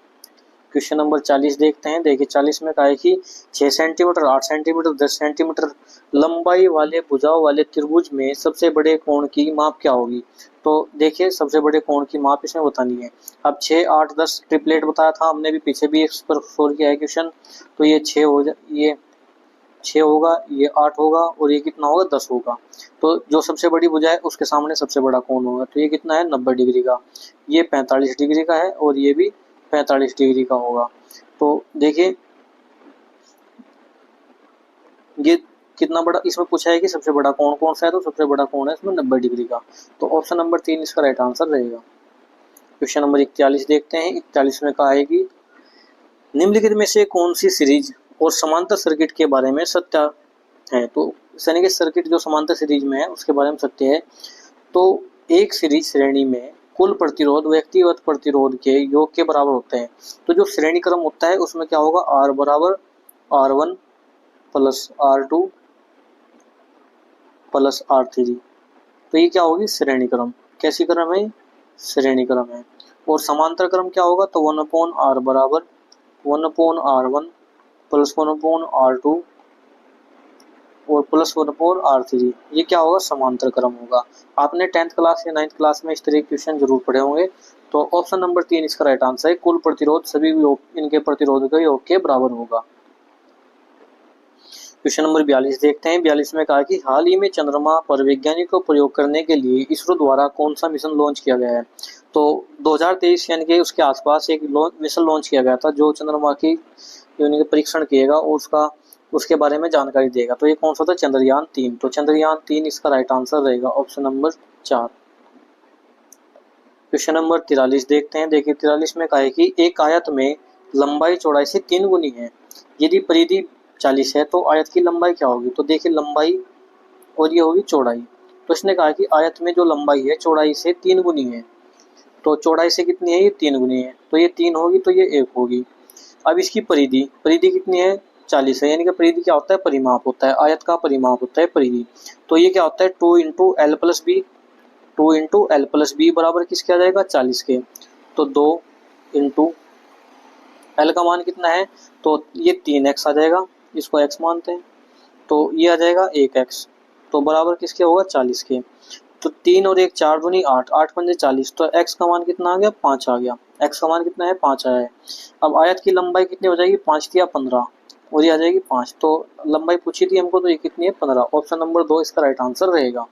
क्वेश्चन नंबर 40 देखते हैं। देखिए 40 में कहा है कि 6 सेंटीमीटर, 8 सेंटीमीटर, 10 सेंटीमीटर लंबाई वाले भुजाओं वाले त्रिभुज में सबसे बड़े कोण की माप क्या होगी। तो देखिए सबसे बड़े कोण की माप इसमें बतानी है। अब 6, 8, 10 ट्रिपलेट बताया था हमने भी, पीछे भी इस पर सोल्व किया है क्वेश्चन। तो ये 6 हो जा, ये 6 होगा, ये 8 होगा और ये कितना होगा, 10 होगा। तो जो सबसे बड़ी भुजा है उसके सामने सबसे बड़ा कोण होगा, तो ये कितना है, 90 डिग्री का। ये 45 डिग्री का है और ये भी 45 डिग्री का होगा। तो देखिए ये कितना बड़ा, इसमें पूछा है कि सबसे बड़ा कोण कौन सा है, तो सबसे बड़ा कोण है इसमें 90 डिग्री का, तो ऑप्शन नंबर 3 इसका राइट आंसर रहेगा। क्वेश्चन नंबर 41 देखते हैं। 41 में कहा है कि निम्नलिखित में से कौन सी सीरीज और समांतर सर्किट के बारे में सत्य है, तो यानी कि सर्किट जो समांतर सीरीज में है उसके बारे में सत्य है। तो एक सीरीज श्रेणी में कुल प्रतिरोध व्यक्तिगत प्रतिरोध के योग के बराबर होते हैं। तो जो श्रेणी क्रम होता है उसमें क्या होगा, R बराबर R1 plus R2 plus R3। तो ये क्या होगी, श्रेणी क्रम। कैसी क्रम है, श्रेणी क्रम है। और समांतर क्रम क्या होगा, तो 1/R बराबर 1/R1 प्लस 1/R2 और प्लस 1/R3। ये क्या होगा, समांतर क्रम होगा। आपने 10th क्लास या 9th क्लास में इस तरह के क्वेश्चन जरूर पढ़े होंगे। तो ऑप्शन नंबर 3 इसका राइट आंसर है, कुल प्रतिरोध सभी इनके प्रतिरोध के योग के बराबर होगा। क्वेश्चन नंबर 42 देखते हैं। 42 में कहा कि हाल ही में चंद्रमा पर वैज्ञानिकों को प्रयोग करने के लिए इसरो द्वारा कौन सा मिशन लॉन्च किया गया है। तो 2023 यानी कि उसके आसपास एक मिशन लॉन्च किया गया था जो चंद्रमा की परीक्षण किएगा और उसके बारे में जानकारी देगा। तो ये कौन सा था, चंद्रयान 3। तो चंद्रयान 3 इसका राइट आंसर रहेगा, ऑप्शन नंबर 4। क्वेश्चन नंबर 43 देखते हैं। देखिए 43 में कहा है कि एक आयत में लंबाई चौड़ाई से 3 गुनी है, यदि परिधि 40 है तो आयत की लंबाई क्या होगी। तो देखिए लंबाई और ये होगी चौड़ाई। तो इसने कहा कि आयत में जो लंबाई है चौड़ाई से 3 गुनी है, तो चौड़ाई से कितनी है, ये 3 गुनी है, तो ये 3 होगी, तो ये 1 होगी। अब इसकी परिधि कितनी है, 40 है, यानी कि परिधि क्या होता है, परिमाप होता है, आयत का परिमाप होता है परिधि। तो ये क्या होता है, 2 × L + B, 2 × L + B बराबर किसके आ जाएगा, 40 के। तो 2 × L का मान कितना है, तो ये 3x आ जाएगा, इसको x मानते हैं, तो ये आ जाएगा 1x, तो बराबर किसके होगा, 40 के। तो 3 और 1 4 दूनी 8, 8 पंजे 40, तो x का मान कितना आ गया, 5 आ गया। x का मान कितना है, 5 आया है। अब आयत की लंबाई कितनी हो जाएगी, 5 या 15, और ये आ जाएगी 5। तो लंबाई पूछी थी हमको, तो ये कितनी है, 15। ऑप्शन नंबर 2 इसका राइट आंसर रहेगा।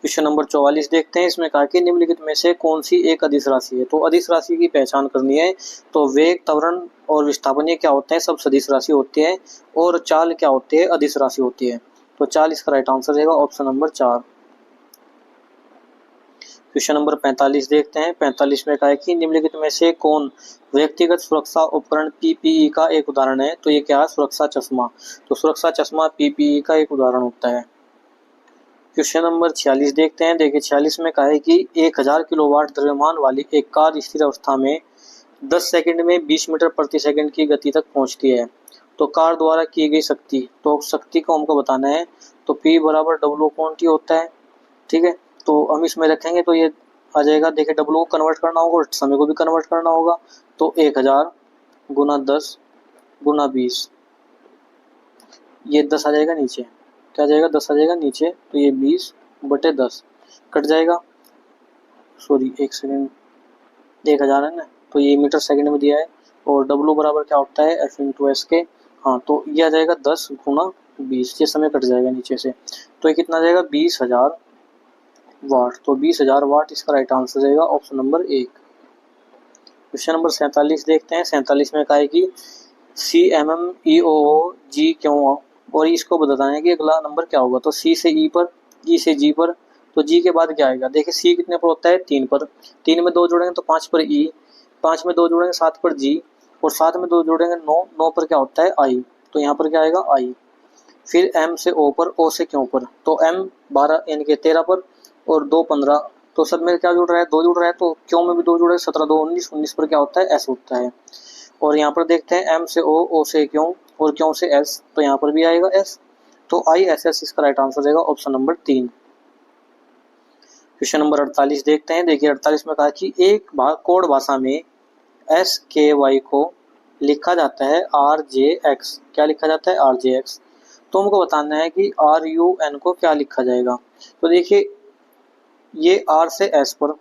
क्वेश्चन नंबर 44 देखते हैं। इसमें कहा कि निम्नलिखित में से कौन सी एक अदिश राशि है। तो अदिश राशि की पहचान करनी है। तो वेग, त्वरण और विस्थापन ये क्या होते हैं, सब सदिश राशि होती है। और चाल क्या होती है, अदिश राशि होती है। तो चाल इसका राइट आंसर रहेगा ऑप्शन नंबर 4। क्वेश्चन नंबर 45 देखते हैं। 45 में कहा है कि निम्नलिखित में से कौन व्यक्तिगत सुरक्षा उपकरण पीपीई का एक उदाहरण है। तो ये क्या है, सुरक्षा चश्मा। तो सुरक्षा चश्मा पीपीई का एक उदाहरण होता है। क्वेश्चन नंबर 46 देखते हैं। देखिए 46 में कहा है कि 1000 किलोवाट द्रव्यमान वाली एक कार स्थिर अवस्था में 10 सेकंड में 20 मीटर प्रति सेकंड की गति तक पहुंचती है। तो कार द्वारा की गई शक्ति, तो शक्ति को हमको बताना है। तो P बराबर W अपॉन T होता है। ठीक है, तो हम इसमें रखेंगे तो ये आ जाएगा। देखिए W को कन्वर्ट करना होगा और समय को भी कन्वर्ट करना होगा। तो 1000 गुना 10 गुना 20, ये 10 आ जाएगा नीचे। क्या जाएगा, 10 आ जाएगा नीचे। तो ये 20/10 कट जाएगा। सॉरी, एक सेकेंड, 1000 है ना, तो ये मीटर सेकंड में दिया है। और W बराबर क्या होता है, F इंटू एस के। हाँ, तो ये आ जाएगा 10 गुना 20, ये समय कट जाएगा नीचे से। तो ये कितना आ जाएगा, 20,000 वाट। तो 20,000 वाट इसका राइट आंसर रहेगा ऑप्शन नंबर 1। क्वेश्चन नंबर 47 देखते हैं। 47 में कहा है कि CMMEOG क्यों, और इसको बताना है कि अगला नंबर क्या होगा। तो C से E पर, E से G पर। तो G के बाद क्या आएगा, देखिए C कितने पर होता है, 3 पर। 3 में 2 जोड़ेंगे तो 5 पर E, 5 में 2 जोड़ेंगे 7 पर G, और 7 में 2 जोड़ेंगे 9, 9 पर क्या होता है I। तो यहाँ पर क्या आएगा I। फिर M से O पर, O से Q पर। तो M 12 यानी कि 13 पर, और 2 15। तो सब में क्या जुड़ रहा है, 2 जुड़ रहा है। तो Q में भी 2 जुड़ा है, 17 2 19, 19 पर क्या होता है, S होता है। और यहाँ पर देखते हैं M से O, O से Q और Q से S। तो यहाँ पर भी आएगा S। तो ISS इसका राइट आंसर रहेगा ऑप्शन नंबर 3। क्वेश्चन नंबर 48 देखते हैं। देखिए 48 में कहा कि एक कोड भाषा में SKY को लिखा जाता है RJX। क्या लिखा जाता है, RJX। तो हमको बताना है कि RUN को क्या लिखा जाएगा। तो देखिए ये R से S पर,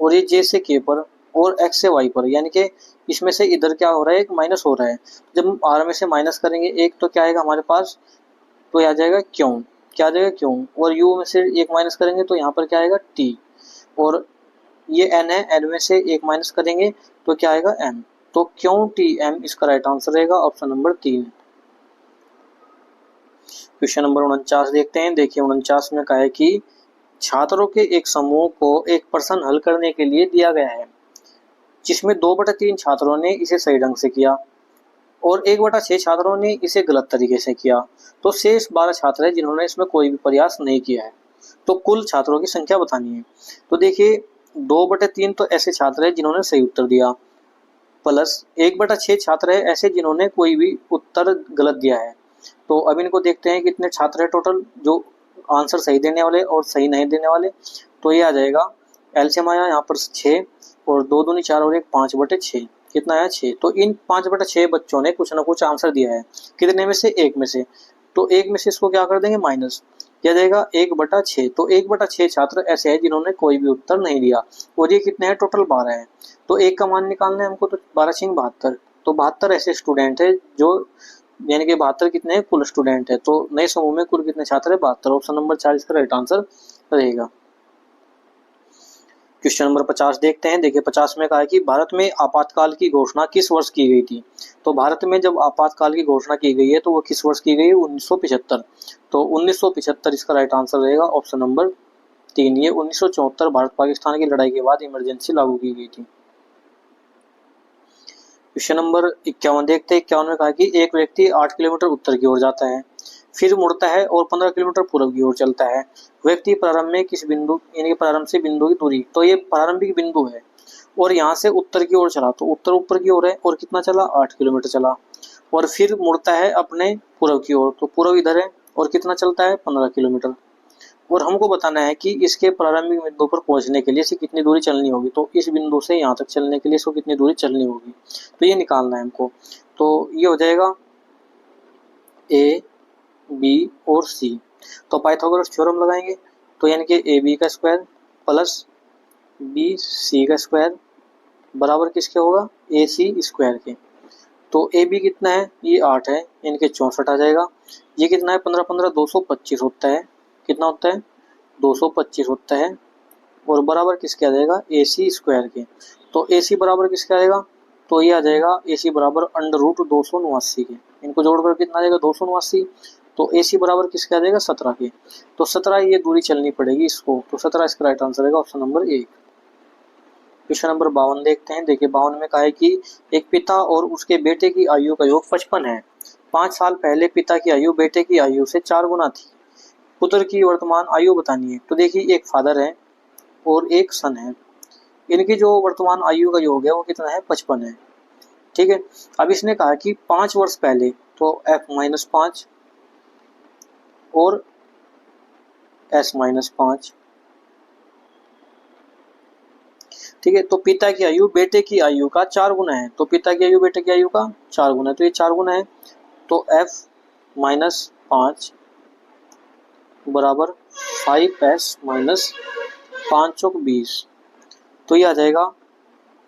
और ये J से K पर, और X से Y पर, यानी कि इसमें से इधर क्या हो रहा है, एक माइनस हो रहा है। जब हम R में से माइनस करेंगे एक, तो क्या आएगा हमारे पास, तो आ जाएगा क्यों। क्या आ जाएगा, क्यों। और U में से एक माइनस करेंगे तो यहाँ पर क्या आएगा, T। और ये N है, N में से एक माइनस करेंगे तो क्या आएगा, M। तो क्यों TM इसका राइट आंसर रहेगा ऑप्शन नंबर 3। क्वेश्चन नंबर 49 देखते हैं। देखिए 49 में कहा है कि छात्रों के एक समूह को एक प्रश्न हल करने के लिए दिया गया है, जिसमें 2/3 छात्रों ने इसे सही ढंग से किया और 1/6 छात्रों ने इसे गलत तरीके से किया। तो शेष 12 छात्र हैं जिन्होंने इसमें कोई भी प्रयास नहीं किया है। तो कुल छात्रों की संख्या बतानी है। तो देखिए 2/3 तो ऐसे छात्र हैं जिन्होंने सही उत्तर दिया, प्लस 1/6 छात्र है ऐसे जिन्होंने कोई भी उत्तर गलत दिया है। तो अब इनको देखते हैं कितने छात्र है टोटल जो आंसर सही देने वाले और सही नहीं देने वाले। तो ये आ जाएगा, एलसीएम आया यहाँ पर 6, और 2 दूनी 4 और 1 5/6, कितना आया 6। तो इन 5/6 बच्चों ने कुछ ना कुछ आंसर दिया है, कितने में से, 1 में से। तो 1 में से इसको क्या कर देंगे, माइनस, क्या जाएगा 1/6। तो 1/6 छात्र ऐसे हैं जिन्होंने कोई भी उत्तर नहीं दिया, और ये कितने हैं, टोटल 12 है। तो 1 का मान निकालना है हमको, तो 12×6 72। तो 72 ऐसे स्टूडेंट है जो, यानी कि 72 कितने हैं, कुल स्टूडेंट है। तो नए समूह में कुल कितने छात्र है, 72। ऑप्शन नंबर 4 इसका राइट आंसर रहेगा। क्वेश्चन नंबर 50 देखते हैं। देखिए 50 में कहा है कि भारत में आपातकाल की घोषणा किस वर्ष की गई थी। तो भारत में जब आपातकाल की घोषणा की गई है तो वो किस वर्ष की गई, 1975। तो 1975 इसका राइट आंसर रहेगा ऑप्शन नंबर 3। ये 1974 भारत पाकिस्तान की लड़ाई के बाद इमरजेंसी लागू की गई थी। क्वेश्चन नंबर 51 देखते हैं। 51 में कहा कि एक व्यक्ति 8 किलोमीटर उत्तर की ओर जाता है, फिर मुड़ता है और 15 किलोमीटर पूर्व की ओर चलता है। व्यक्ति प्रारंभ में किस बिंदु, यानी कि प्रारंभ से बिंदु की दूरी, तो ये प्रारंभिक बिंदु है, और यहाँ से उत्तर की ओर चला, तो उत्तर ऊपर की ओर है, और कितना चला, 8 किलोमीटर चला। और फिर मुड़ता है अपने पूर्व की ओर, तो पूर्व इधर है, और कितना चलता है, 15 किलोमीटर। और हमको बताना है कि इसके प्रारंभिक बिंदु पर पहुंचने के लिए इसे कितनी दूरी चलनी होगी। तो इस बिंदु से यहाँ तक चलने के लिए इसको कितनी दूरी चलनी होगी, तो ये निकालना है हमको। तो ये हो जाएगा ए, बी और सी। तो पाइथागोरस थ्योरम लगाएंगे, तो यानी कि ए बी का स्क्वायर प्लस बी सी का स्क्वायर बराबर किसके होगा, ए सी स्क्वायर के। तो ए बी कितना है, ये 8 है, यानी कि 64 आ जाएगा। ये कितना है, 15 15 225 होता है, कितना होता है 225 होता है और बराबर किसके आ जाएगा AC स्क्वायर के। तो AC बराबर किसके आ जाएगा, तो ये आ जाएगा AC बराबर अंडर रूट 279 के। इनको जोड़कर कितना आ जाएगा 279। तो AC बराबर किसके आ जाएगा 17 के। तो 17 ये दूरी चलनी पड़ेगी इसको, तो 17 इसका राइट आंसर रहेगा ऑप्शन नंबर 1। क्वेश्चन नंबर 52 देखते हैं। देखिए 52 में कहा है कि एक पिता और उसके बेटे की आयु का योग 55 है। 5 साल पहले पिता की आयु बेटे की आयु से 4 गुना थी। पुत्र की वर्तमान आयु बतानी है। तो देखिए एक फादर है और एक सन है, इनकी जो वर्तमान आयु का योग है वो कितना है 55 है। ठीक है, अब इसने कहा कि 5 वर्ष पहले, तो f-5 और s-5। ठीक है, तो पिता की आयु बेटे की आयु का 4 गुना है। तो पिता की आयु बेटे की आयु का 4 गुना है, तो ये 4 गुना है। तो f-5 बराबर 5s-5 चौक 20। तो ये आ जाएगा,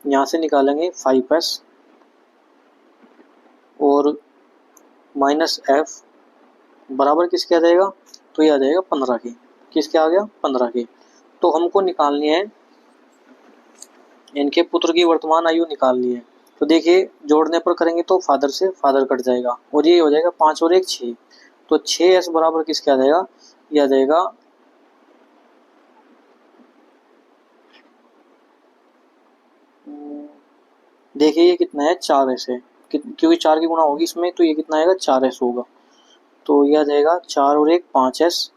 यहाँ से निकालेंगे 5s और माइनस f बराबर किसके आ जाएगा, तो ये आ जाएगा 15 के। किसके आ गया 15 के। तो हमको निकालनी है इनके पुत्र की वर्तमान आयु निकालनी है। तो देखिए जोड़ने पर करेंगे तो फादर से फादर कट जाएगा और ये हो जाएगा 5 और 1 6। तो 6s बराबर किसके आ जाएगा, ये आ जाएगा देखिए ये कितना है 4s है, क्योंकि 4 की गुणा होगी इसमें, तो ये कितना आएगा 4s होगा। तो ये आ जाएगा 4 और 1 5s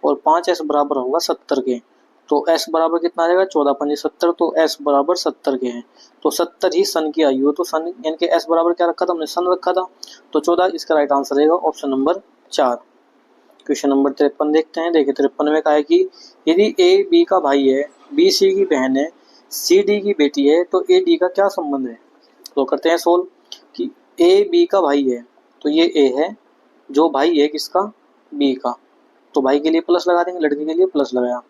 और 5s बराबर होगा 70 के। तो s बराबर कितना आ जाएगा 14-5 70। तो s बराबर 70 के हैं। तो 70 ही सन की आयु है। तो सन यानी कि s बराबर क्या रखा था हमने, सन रखा था। तो 14 इसका राइट आंसर रहेगा ऑप्शन नंबर 4। क्वेश्चन नंबर 53 देखते हैं। देखिए 53 में कहा है कि यदि A B का भाई है, B C की बहन है, C D की बेटी है, तो A D का क्या संबंध है। तो करते हैं सोल्व कि A B का भाई है, तो ये A है, जो भाई है किसका B का, तो भाई के लिए प्लस लगा देंगे, लड़की के लिए प्लस लगाया।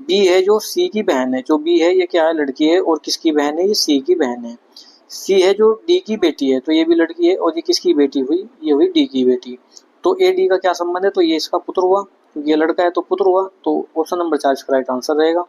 B है जो C की बहन है, जो B है ये क्या है लड़की है, और किसकी बहन है, ये C की बहन है। C है जो D की बेटी है, तो ये भी लड़की है, और ये किसकी बेटी हुई, ये हुई D की बेटी। तो A D का क्या संबंध है, तो ये इसका पुत्र हुआ, क्योंकि ये लड़का है तो पुत्र हुआ। तो ऑप्शन नंबर 4 इसका राइट आंसर रहेगा।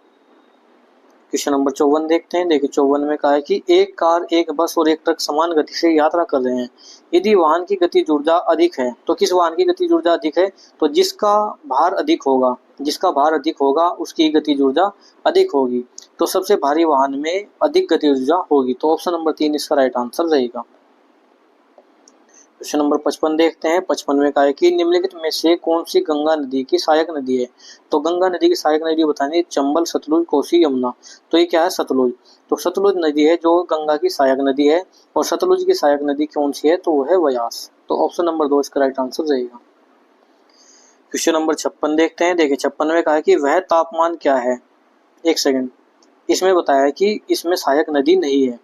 क्वेश्चन नंबर 54 देखते हैं। देखिए 54 में कहा है कि एक कार, एक बस और एक ट्रक समान गति से यात्रा कर रहे हैं। यदि वाहन की गतिज ऊर्जा अधिक है, तो किस वाहन की गतिज ऊर्जा अधिक है, तो जिसका भार अधिक होगा, जिसका भार अधिक होगा उसकी गतिज ऊर्जा अधिक होगी। तो सबसे भारी वाहन में अधिक गतिज ऊर्जा होगी। तो ऑप्शन नंबर 3 इसका राइट आंसर रहेगा। क्वेश्चन नंबर 55 देखते हैं। 55 में कहा है कि निम्नलिखित में से कौन सी गंगा नदी की सहायक नदी है। तो गंगा नदी की सहायक नदी बतानी है चंबल, सतलुज, कोसी, यमुना। तो ये क्या है सतलुज। तो सतलुज नदी है जो गंगा की सहायक नदी है, और सतलुज की सहायक नदी कौन सी है, तो वो है व्यास। तो ऑप्शन नंबर 2 इसका राइट आंसर रहेगा। क्वेश्चन नंबर 56 देखते हैं। देखिए 56 में कहा है कि वह तापमान क्या है। एक सेकेंड, इसमें बताया है कि इसमें सहायक नदी नहीं है,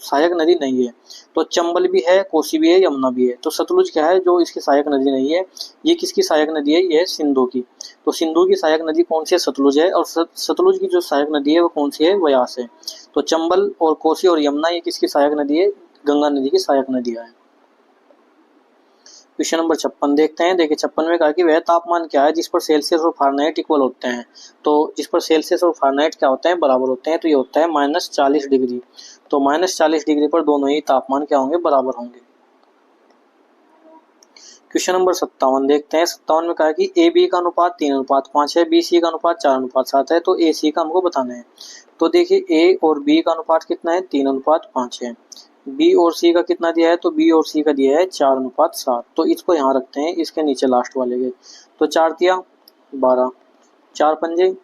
सहायक नदी नहीं है। तो चंबल भी है, कोसी भी है, यमुना भी है। तो सतलुज क्या है जो इसकी सहायक नदी नहीं है। ये किसकी सहायक नदी है, ये है सिंधु की। तो सिंधु की सहायक नदी कौन सी है, सतलुज है। और सतलुज की जो सहायक नदी है वो कौन सी है, व्यास है। तो चंबल और कोसी और यमुना ये किसकी सहायक नदी है, गंगा नदी की सहायक नदियां है। क्वेश्चन नंबर 56 देखते हैं। देखिए 56 में कहा कि वह तापमान क्या है जिस पर सेल्सियस और फारेनहाइट इक्वल होते हैं। तो जिस पर सेल्सियस और फारेनहाइट क्या होते हैं, बराबर होते हैं। तो ये होता है -40 डिग्री। तो -40 डिग्री पर दोनों ही तापमान क्या होंगे, बराबर होंगे। क्वेश्चन नंबर 57 देखते हैं। 57 में कहा कि ए बी का अनुपात 3:5 है, बी सी का अनुपात 4:7 है। तो ए सी का हमको बताना है। तो देखिए ए और बी का अनुपात कितना है, 3:5 है। बी और सी का कितना दिया है, तो बी और सी का दिया है 4:7। तो इसको यहाँ रखते हैं, इसके नीचे लास्ट वाले के। तो 4 दिया 12, 4 पंजे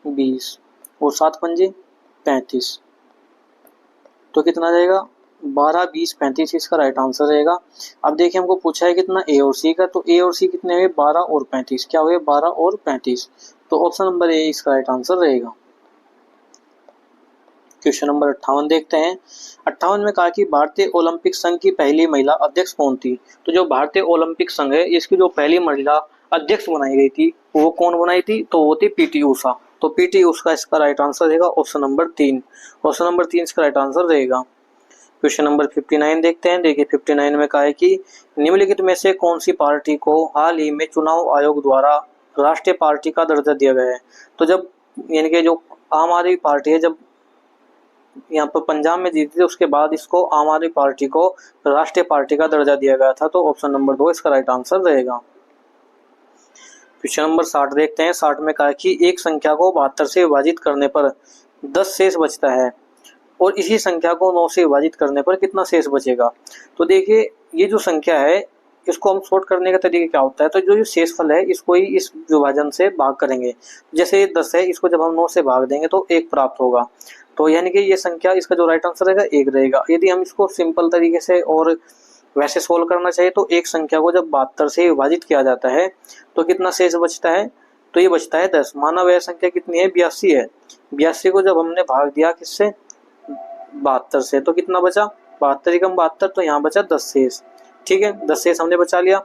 20 और 7 पंजे 35। तो कितना जाएगा 12, 20, 35 इसका राइट आंसर रहेगा। अब देखिए हमको पूछा है कितना ए और सी का। तो ए और सी कितने हुए, 12 और 35। क्या हुए 12 और 35। तो ऑप्शन नंबर ए इसका राइट आंसर रहेगा। क्वेश्चन नंबर 58 देखते हैं। 58 में कहा कि भारतीय ओलंपिक संघ की पहली महिला अध्यक्ष कौन थी। तो जो भारतीय ओलंपिक संघ है इसकी जो पहली महिला अध्यक्ष बनाई गई थी वो कौन बनाई थी, तो वो थी पीटी ऊषा। तो पीटी ऊषा इसका राइट आंसर रहेगा ऑप्शन नंबर 3। ऑप्शन नंबर 3 इसका राइट आंसर रहेगा। क्वेश्चन नंबर 59 देखते हैं। देखिए 59 में कहा है कि निम्नलिखित में से कौन सी पार्टी को हाल ही में चुनाव आयोग द्वारा राष्ट्रीय पार्टी का दर्जा दिया गया है। तो जब यानी कि जो आम आदमी पार्टी है, जब यहाँ पर पंजाब में जीती थी, उसके बाद इसको आम आदमी पार्टी को राष्ट्रीय पार्टी का दर्जा दिया गया था। तो ऑप्शन नंबर 2 इसका राइट आंसर रहेगा। क्वेश्चन नंबर 60 देखते हैं। 60 में कहा कि एक संख्या को 72 से विभाजित करने पर 10 शेष बचता है और इसी संख्या को 9 से विभाजित करने पर कितना शेष बचेगा। तो देखिए ये जो संख्या है इसको हम सॉर्ट करने का तरीका क्या होता है, तो जो शेषफल है इसको ही इस विभाजन से भाग करेंगे। जैसे ये 10 है, इसको जब हम 9 से भाग देंगे तो 1 प्राप्त होगा। तो यानी कि ये संख्या, इसका जो राइट आंसर रहेगा 1 रहेगा। यदि हम इसको सिंपल तरीके से और वैसे सोल्व करना चाहिए तो एक संख्या को जब 72 से विभाजित किया जाता है तो कितना शेष बचता है, तो ये बचता है 10। माना वह संख्या कितनी है, 82 है। 82 को जब हमने भाग दिया किससे, 72 से, तो कितना बचा, 72 कम 72, तो यहाँ बचा 10 शेष। ठीक है, 10 शेष हमने बचा लिया।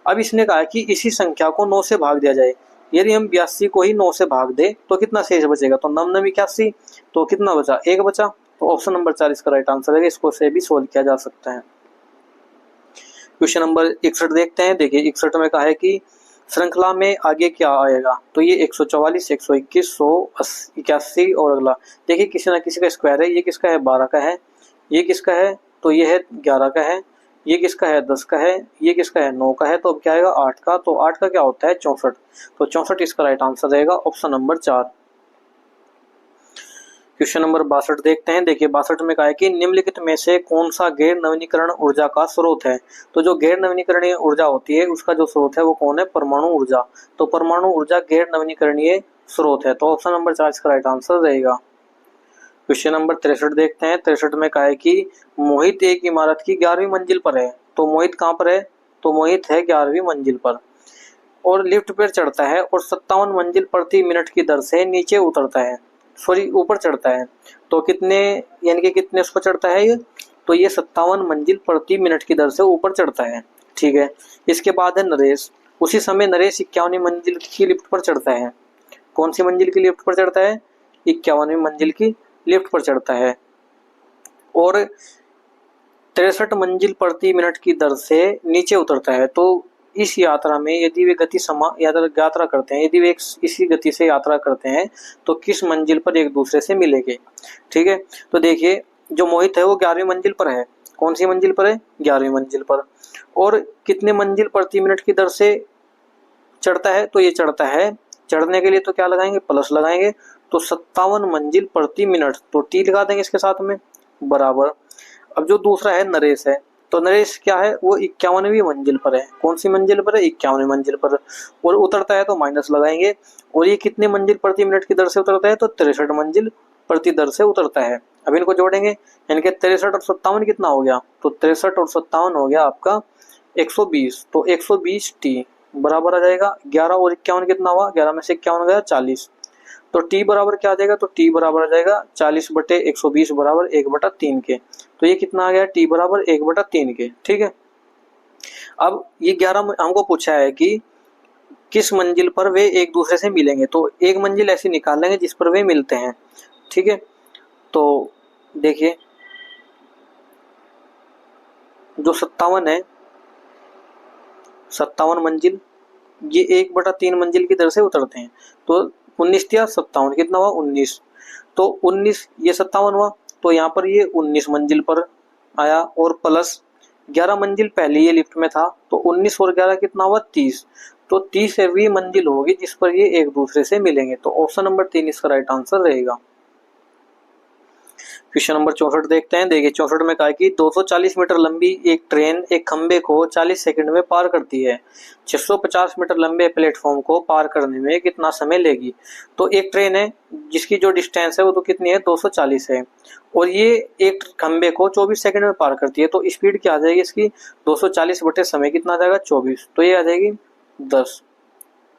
अब इसने कहा कि इसी संख्या को 9 से भाग दिया जाए। यदि हम 82 को ही 9 से भाग दे तो कितना शेष बचेगा, तो 9 9 81, तो कितना बचा, 1 बचा। तो ऑप्शन नंबर 4 इसका राइट आंसर है। इसको से भी सोल्व किया जा सकता है। क्वेश्चन नंबर 61 देखते हैं। देखिए 61 में कहा है कि श्रृंखला में आगे क्या आएगा, तो ये 144, 121, 181 और अगला। देखिए किसी ना किसी का स्क्वायर है। ये किसका है, 12 का है। ये किसका है, तो ये है 11 का है। ये किसका है, 10 का है। ये किसका है, 9 का है। तो अब क्या आएगा, 8 का। तो 8 का क्या होता है, 64। तो 64 इसका राइट आंसर रहेगा, ऑप्शन नंबर 4। क्वेश्चन नंबर 62 देखते हैं। देखिए 62 में कहा है कि निम्नलिखित में से कौन सा गैर नवीनीकरण ऊर्जा का स्रोत है। तो जो गैर नवीनीकरणीय ऊर्जा होती है उसका जो स्रोत है वो कौन है, परमाणु ऊर्जा। तो परमाणु ऊर्जा गैर नवीनीकरणीय स्रोत है। तो ऑप्शन नंबर 4 इसका राइट आंसर रहेगा। क्वेश्चन नंबर 63 देखते हैं। 63 में कहा है कि मोहित एक इमारत की 11वीं मंजिल पर है। तो मोहित कहाँ पर है, तो मोहित है 11वीं मंजिल पर और लिफ्ट पर चढ़ता है और 57 मंजिल प्रति मिनट की दर से नीचे उतरता है, सॉरी ऊपर चढ़ता है। तो कितने, यानी कि कितने उसको चढ़ता है ये, तो ये 57 मंजिल प्रति मिनट की दर से ऊपर चढ़ता है। ठीक है, इसके बाद है नरेश। उसी समय नरेश 51वीं मंजिल की लिफ्ट पर चढ़ता है। कौन सी मंजिल की लिफ्ट पर चढ़ता है, 51वीं मंजिल की लिफ्ट पर चढ़ता है और 63 मंजिल प्रति मिनट की दर से नीचे उतरता है। तो इस यात्रा में यदि वे गति यात्रा करते हैं, यदि वे इसी गति से यात्रा करते हैं तो किस मंजिल पर एक दूसरे से मिलेंगे। ठीक है, तो देखिए जो मोहित है वो 11वीं मंजिल पर है। कौन सी मंजिल पर है, 11वीं मंजिल पर। और कितने मंजिल प्रति मिनट की दर से चढ़ता है, तो ये चढ़ता है, चढ़ने के लिए तो क्या लगाएंगे, प्लस लगाएंगे। तो 57 मंजिल प्रति मिनट, तो टी लगा देंगे इसके साथ में, बराबर। अब जो दूसरा है नरेश है, तो नरेश क्या है, वो 51वीं मंजिल पर है। कौन सी मंजिल पर है, 51वीं मंजिल पर। और उतरता है तो माइनस लगाएंगे। और ये कितने मंजिल प्रति मिनट की दर से उतरता है, तो 63 मंजिल प्रति दर से उतरता है। अब इनको जोड़ेंगे, यानी कि 63 और 57 कितना हो गया, तो 63 और 57 हो गया आपका 120। तो 120 टी बराबर आ जाएगा। 11 और 51 कितना हुआ, 11 में से 51 गया 40। तो टी बराबर क्या आ जाएगा, तो टी बराबर आ जाएगा 40/120 बराबर 1/3 के। तो ये कितना आ गया, टी बराबर 1/3 के। ठीक है, अब ये 11 हमको पूछा है कि किस मंजिल पर वे एक दूसरे से मिलेंगे। तो एक मंजिल ऐसी निकाल लेंगे जिस पर वे मिलते हैं। ठीक है, तो देखिए जो 57 है, 57 मंजिल, ये 1/3 मंजिल की दर से उतरते हैं। तो 19 या 57 कितना हुआ, 19। तो 19 ये 57 हुआ, तो यहाँ पर ये 19 मंजिल पर आया और प्लस 11 मंजिल पहले ये लिफ्ट में था। तो 19 और 11 कितना हुआ, 30। तो 30वीं मंजिल होगी जिस पर ये एक दूसरे से मिलेंगे। तो ऑप्शन नंबर 3 इसका राइट आंसर रहेगा। क्वेश्चन नंबर 64 देखते हैं। देखिए 64 में कहा कि 240 मीटर लंबी एक ट्रेन एक खंबे को 40 सेकंड में पार करती है। 650 मीटर लंबे प्लेटफॉर्म को पार करने में कितना समय लेगी। तो एक ट्रेन है जिसकी जो डिस्टेंस है वो तो कितनी है, 240 है और ये एक खंबे को 24 सेकंड में पार करती है। तो स्पीड क्या आ जाएगी इसकी, 240 बटे समय कितना आ जाएगा, 24। तो ये आ जाएगी 10,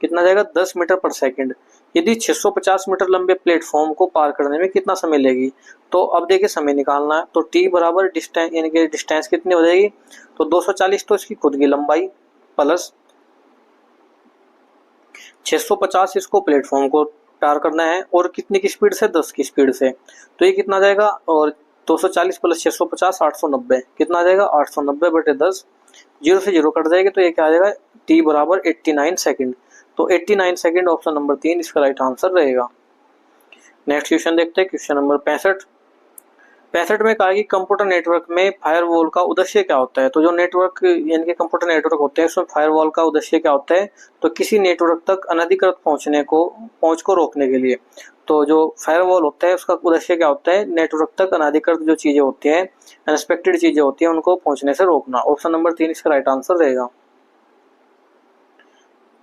कितना जाएगा, 10 मीटर पर सेकंड। यदि 650 मीटर लंबे प्लेटफॉर्म को पार करने में कितना समय लेगी। तो अब देखिए समय निकालना है। तो टी बराबर डिस्टेंस, यानी कि डिस्टेंस कितनी हो जाएगी, तो 240 तो इसकी खुद की लंबाई प्लस 650 इसको प्लेटफॉर्म को पार करना है और कितनी की स्पीड से, 10 की स्पीड से। तो ये कितना जाएगा, और 240 प्लस 650 890 कितना आ जाएगा, 890 बटे 10, 0 से 0 कट जाएगी। तो ये क्या आ जाएगा, टी बराबर 89 सेकंड। तो 89 सेकंड ऑप्शन नंबर 3 इसका राइट आंसर रहेगा। नेक्स्ट क्वेश्चन देखते हैं, क्वेश्चन नंबर 65 में कहा कि कंप्यूटर नेटवर्क में फायरवॉल का उद्देश्य क्या होता है। तो जो नेटवर्क यानी कि कंप्यूटर नेटवर्क होते हैं उसमें फायरवॉल का उद्देश्य क्या होता है, तो किसी नेटवर्क तक अनधिकृत पहुंच को रोकने के लिए। तो जो फायरवॉल होता है उसका उद्देश्य क्या होता है, नेटवर्क तक अनधिकृत जो चीजें होती हैं, अनएक्सपेक्टेड चीजें होती हैं, उनको पहुंचने से रोकना। ऑप्शन नंबर 3 इसका राइट आंसर रहेगा।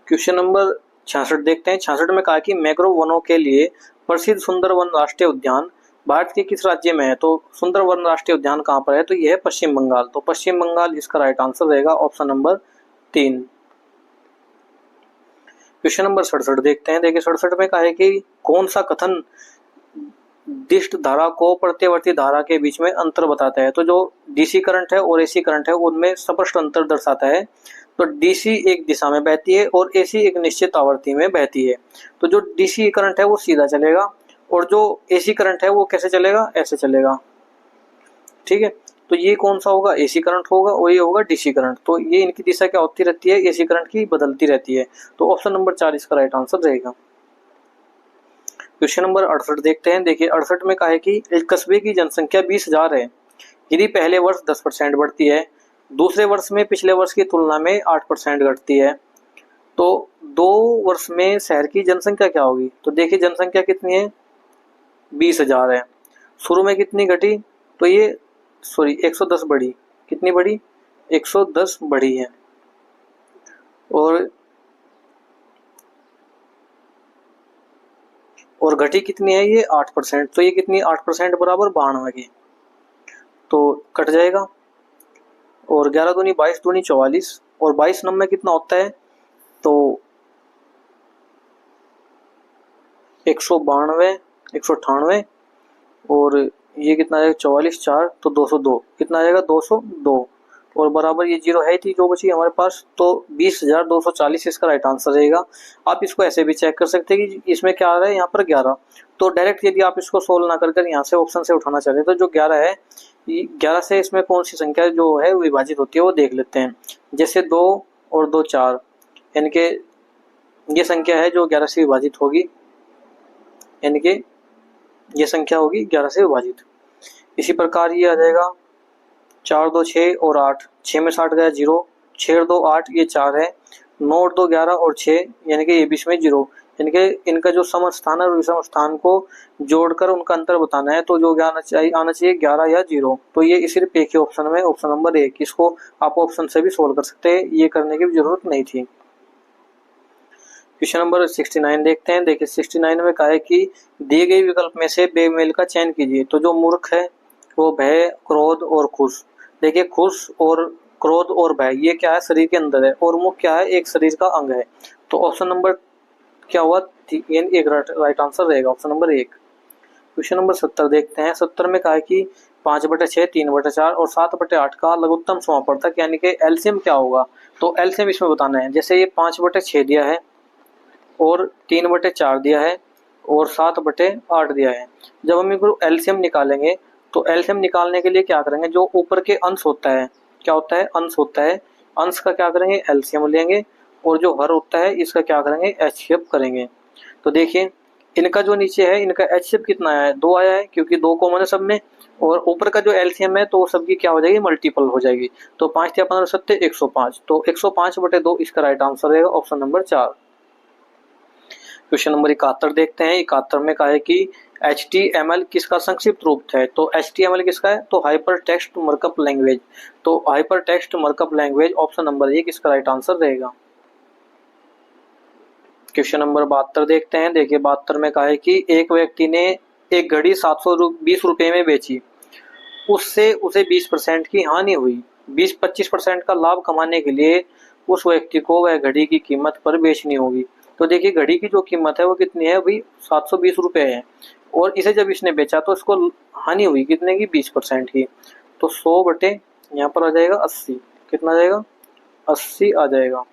क्वेश्चन नंबर 66 देखते हैं। 66 में कहा कि मैंग्रोव वनों के लिए प्रसिद्ध सुंदरवन राष्ट्रीय उद्यान भारत के किस राज्य में है। तो सुंदरवन राष्ट्रीय उद्यान कहाँ पर है, तो यह है पश्चिम बंगाल। तो पश्चिम बंगाल इसका राइट आंसर रहेगा, ऑप्शन नंबर 3। क्वेश्चन नंबर 67 देखते हैं। देखिए 67 में कहा है कि कौन सा कथन दिष्ट धारा को प्रत्यवर्ती धारा के बीच में अंतर बताता है। तो जो डीसी करंट है और एसी करंट है उनमें स्पष्ट अंतर दर्शाता है। तो डीसी एक दिशा में बहती है और एसी एक निश्चित आवृत्ति में बहती है। तो जो डीसी करंट है वो सीधा चलेगा और जो एसी करंट है वो कैसे चलेगा, ऐसे चलेगा। ठीक है, तो ये कौन सा होगा, एसी करंट होगा और ये होगा डीसी करंट। तो ये इनकी दिशा क्या होती रहती है, एसी करंट की बदलती रहती है। तो ऑप्शन नंबर 4 इसका राइट आंसर रहेगा। क्वेश्चन नंबर 68 देखते हैं। देखिए 68 में कहा है कि एक कस्बे की जनसंख्या 20,000 है। यदि पहले वर्ष 10% बढ़ती है, दूसरे वर्ष में पिछले वर्ष की तुलना में 8% घटती है, तो 2 वर्ष में शहर की जनसंख्या क्या होगी। तो देखिए जनसंख्या कितनी है, 20,000 है। शुरू में कितनी घटी, तो ये 110 बढ़ी। कितनी बढ़ी, 110 बढ़ी है। और घटी कितनी है, ये 8%। तो ये कितनी, 8% बराबर 92 की, तो कट जाएगा। और 11 दूनी 22 दूनी 44 और 22 नंबर कितना होता है, तो 192 198 और ये कितना आएगा 44 4 तो 202, कितना आ जाएगा 202 और बराबर ये जीरो है थी जो बची हमारे पास। तो 20,240 इसका राइट आंसर रहेगा। आप इसको ऐसे भी चेक कर सकते हैं कि इसमें क्या आ रहा है, यहाँ पर 11। तो डायरेक्ट यदि आप इसको सोल्व ना कर यहाँ से ऑप्शन से उठाना चाहते हैं तो जो 11 है, 11 से इसमें कौन सी संख्या जो है विभाजित होती है वो देख लेते हैं। जैसे 2 और 2 4, यानी कि ये संख्या है जो 11 से विभाजित होगी, यानी कि ये संख्या होगी 11 से विभाजित। इसी प्रकार ये आ जाएगा 4 2 6 और 8, 6 में 60 गया 0, 6 2 8 ये 4 है, 9 और 2 11 और 6 यानी कि ये बीच में 0, यानी कि इनका जो सम स्थान है और विषम स्थान को जोड़कर उनका अंतर बताना है। तो जो आना चाहिए 11 या 0। तो ये सिर्फ एक ही ऑप्शन में, ऑप्शन नंबर 1। इसको आप ऑप्शन से भी सोल्व कर सकते हैं, ये करने की भी जरूरत नहीं थी। क्वेश्चन नंबर 69 देखते हैं। देखिए 69 में कहा है कि दिए गए विकल्प में से बेमेल का चयन कीजिए। तो जो मूर्ख है वो भय, क्रोध और खुश। देखिए खुश और क्रोध और भय ये क्या है, शरीर के अंदर है, और मुख क्या है, एक शरीर का अंग है। तो ऑप्शन नंबर क्या हुआ, एक राइट आंसर रहेगा, ऑप्शन नंबर 1। क्वेश्चन नंबर 70 देखते हैं। 70 में कहा है कि 5/6, 3/4 और 7/8 का लघुत्तम समापवर्तक यानी कि एलसीएम क्या होगा। तो एलसीएम इसमें बताना है। जैसे ये 5/6 दिया है और 3/4 दिया है और 7/8 दिया है। जब हम इनको एलसीएम निकालेंगे तो एलसीएम निकालने के लिए क्या करेंगे, जो ऊपर के अंश होता है, क्या होता है, अंश होता है, अंश का क्या करेंगे, एलसीएम लेंगे, और जो हर होता है इसका क्या करेंगे, एचसीएफ करेंगे। तो देखिए इनका जो नीचे है इनका एचसीएफ कितना आया है, 2 आया है, क्योंकि 2 कॉमन है सब में, और ऊपर का जो एलसीएम है तो सबकी क्या हो जाएगी, मल्टीपल हो जाएगी। तो 5 या 15 7 105, तो 105/2 इसका राइट आंसर रहेगा, ऑप्शन नंबर 4। क्वेश्चन नंबर 71 देखते हैं। 71 में कहा है कि HTML किसका संक्षिप्त रूप है। तो HTML किसका है, तो हाइपर टेक्स्ट मार्कअप लैंग्वेज। तो hyper text markup language option number 1 इसका राइट आंसर रहेगा। क्वेश्चन नंबर 72 देखते हैं। देखिए 72 में कहा है कि एक व्यक्ति ने एक घड़ी 720 रुपए में बेची, उससे उसे 20% की हानि हुई। 25% का लाभ कमाने के लिए उस व्यक्ति को वह घड़ी की कीमत पर बेचनी होगी। तो देखिए घड़ी की जो कीमत है वो कितनी है, भाई 720 रुपए है, और इसे जब इसने बेचा तो इसको हानि हुई कितने की, 20% की। तो 100 बटे यहाँ पर आ जाएगा 80, कितना आ जाएगा, 80 आ जाएगा।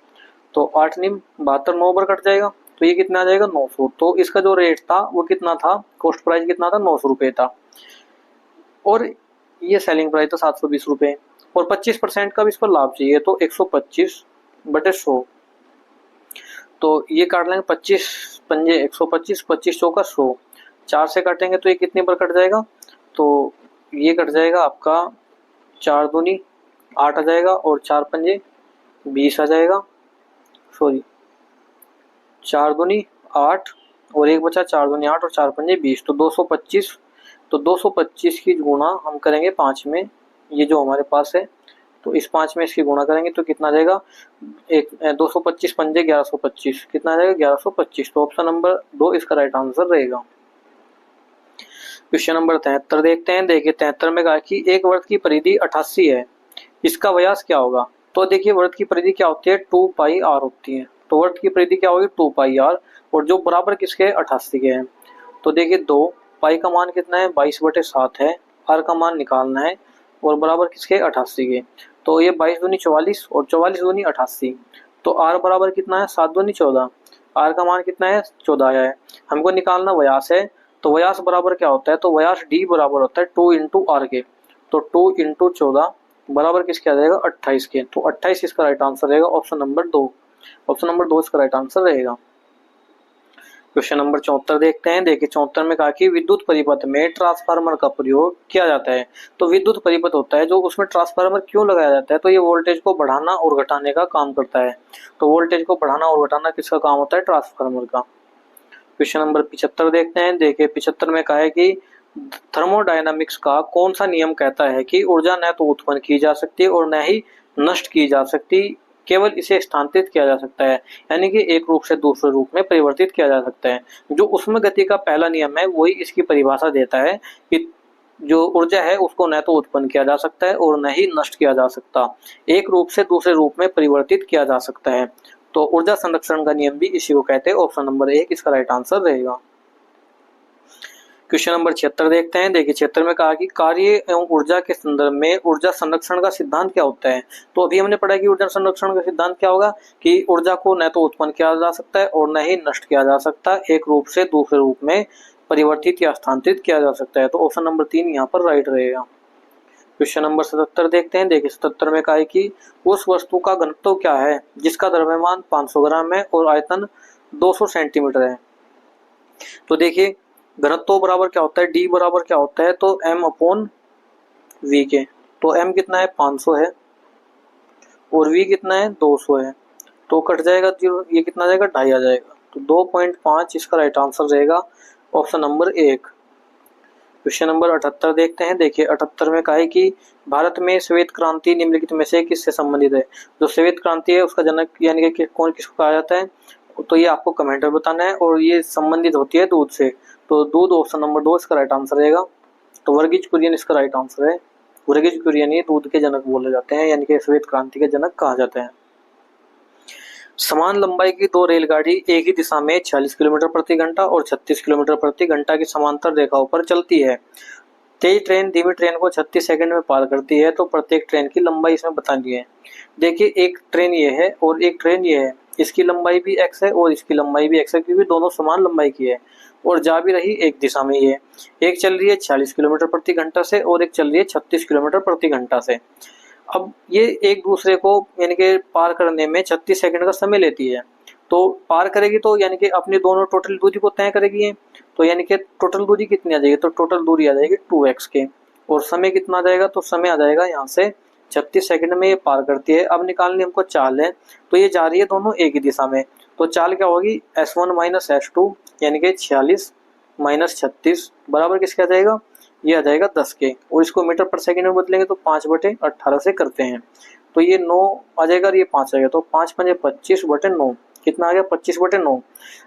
तो 8 निम 72, 9 पर कट जाएगा, तो ये कितना आ जाएगा, 900। तो इसका जो रेट था वो कितना था, कॉस्ट प्राइस कितना था, 900 रुपये था, और ये सेलिंग प्राइस था 720 रुपये, और 25% का भी इस पर लाभ चाहिए, तो 125/100। तो ये काट लेंगे 25 पंजे 125, 25 चौका 100, 4 से काटेंगे तो ये कितने पर कट जाएगा, तो ये कट जाएगा आपका 4 दूनी 8 आ जाएगा और 4 पंजे 20 आ जाएगा, सॉरी 4 दूनी 8 और एक बचा 4 दूनी 8 और 4 पंजे 20, तो 225। तो 225 की गुणा हम करेंगे 5 में, ये जो हमारे पास है, तो इस 5 में इसकी गुणा करेंगे तो कितना आ जाएगा, 225 पंजे 1125, कितना आ जाएगा 1125। तो ऑप्शन नंबर 2 इसका राइट आंसर रहेगा। क्वेश्चन नंबर 73 देखते हैं। देखिए 73 में कहा कि एक वृत्त की परिधि 88 है, इसका व्यास क्या होगा। तो देखिए वृत्त की परिधि क्या होती है, 2 पाई आर होती है। तो वृत्त की परिधि क्या होगी, 2 पाई आर, और जो बराबर किसके 88 के हैं। तो देखिए 2 पाई का मान कितना है 22/7 है, आर का मान निकालना है और बराबर किसके 88 के। तो ये 22 दूनी 44 और 44 दूनी 88, तो आर बराबर कितना है 7 दूनी 14, आर का मान कितना है 14 आया है। हमको निकालना व्यास है, तो व्यास बराबर क्या होता है, तो व्यास डी बराबर होता है 2 इंटू आर के। तो 2 इंटू 14 बराबर किसके आ जाएगा 28 के। तो 28 इसका राइट आंसर रहेगा, ऑप्शन नंबर 2। ऑप्शन नंबर 2 इसका राइट आंसर रहेगा। क्वेश्चन नंबर 74 देखते हैं। देखिए 74 में कहा कि विद्युत परिपथ में ट्रांसफार्मर का प्रयोग किया जाता है। तो विद्युत परिपथ होता है जो, उसमें ट्रांसफार्मर क्यों लगाया जाता है, तो ये वोल्टेज को बढ़ाना और घटाने का काम करता है। तो वोल्टेज को बढ़ाना और घटाना किसका काम होता है, ट्रांसफार्मर का। क्वेश्चन नंबर 75 देखते हैं। देखिए 75 में कहा है कि थर्मोडायनामिक्स का कौन सा नियम कहता है कि ऊर्जा न तो उत्पन्न की जा सकती और न ही नष्ट की जा सकती, केवल इसे स्थानांतरित किया जा सकता है, यानी कि एक रूप से दूसरे रूप में परिवर्तित किया जा सकता है। जो उष्म गति का पहला नियम है वही इसकी परिभाषा देता है कि जो ऊर्जा है उसको न तो उत्पन्न किया जा सकता है और न ही नष्ट किया जा सकता, एक रूप से दूसरे रूप में परिवर्तित किया जा सकता है। तो ऊर्जा संरक्षण का नियम भी इसी को कहते हैं। ऑप्शन नंबर 1 इसका राइट आंसर रहेगा। क्वेश्चन नंबर 76 देखते हैं। देखिए 76 में कहा कि कार्य एवं ऊर्जा के संदर्भ में ऊर्जा संरक्षण का सिद्धांत क्या होता है। तो अभी हमने पढ़ा कि ऊर्जा संरक्षण का सिद्धांत क्या होगा कि ऊर्जा को न तो उत्पन्न किया जा सकता है और न ही नष्ट किया जा सकता, एक रूप से दूसरे रूप में परिवर्तित या स्थानांतरित किया जा सकता है। तो ऑप्शन नंबर 3 यहाँ पर राइट रहेगा। क्वेश्चन नंबर 77 देखते हैं। देखिए 77 में कहा है कि उस वस्तु का घनत्व क्या है जिसका द्रव्यमान 500 ग्राम है और आयतन 200 सेंटीमीटर है। तो देखिए घनत्व बराबर क्या होता है, डी बराबर क्या होता है, तो m अपॉन वी के। तो m कितना है 500 है और v कितना है 200 है, तो कट जाएगा 0, ये कितना आ जाएगा 2.5 आ जाएगा। तो 2.5 इसका राइट आंसर रहेगा, ऑप्शन नंबर 1। क्वेश्चन नंबर 78 देखते हैं। देखिए 78 में कहा है कि भारत में श्वेत क्रांति निम्नलिखित में से किससे संबंधित है। जो श्वेत क्रांति है उसका जनक यानी कि कौन किसको कहा जाता है, तो ये आपको कमेंट में बताना है, और ये संबंधित होती है दूध से। तो दूध ऑप्शन नंबर 2 इसका राइट आंसर रहेगा। तो वर्गीज कुरियन इसका राइट आंसर है। वर्गीज कुरियन ये दूध के जनक बोले जाते हैं, यानी कि श्वेत क्रांति के जनक कहा जाते हैं। समान लंबाई की 2 रेलगाड़ी एक ही दिशा में 40 किलोमीटर प्रति घंटा और 36 किलोमीटर प्रति घंटा की समांतर रेखाओं पर चलती है। तेज ट्रेन धीमी ट्रेन को 36 सेकंड में पार करती है। तो प्रत्येक ट्रेन की लंबाई इसमें बतानी है। देखिए एक ट्रेन ये है और एक ट्रेन ये है, इसकी लंबाई भी x है और इसकी लंबाई भी x है, क्योंकि दोनों समान लंबाई की है और जा भी रही एक दिशा में ही है। एक चल रही है 40 किलोमीटर प्रति घंटा से और एक चल रही है 36 किलोमीटर प्रति घंटा से। अब ये एक दूसरे को यानी कि पार करने में 36 सेकंड का समय लेती है। तो पार करेगी तो यानी कि अपनी दोनों टोटल दूरी को तय करेगी है। तो यानी कि टोटल दूरी कितनी आ जाएगी, तो टोटल दूरी आ जाएगी 2x के, और समय कितना आ जाएगा, तो समय आ जाएगा यहाँ से 36 सेकंड में ये पार करती है। अब निकालनी हमको चाल है, तो ये जा रही है दोनों एक ही दिशा में। तो चाल क्या होगी s1 माइनस s2 यानी कि 46 माइनस 36 बराबर किसके आ जाएगा, ये आ जाएगा 10 के, और इसको मीटर पर सेकंड में बदलेंगे तो 5/18 से करते हैं। तो ये 9 आ जाएगा और ये 5 आ जाएगा। तो 5 पंजे 25/9 कितना आ गया 25/9।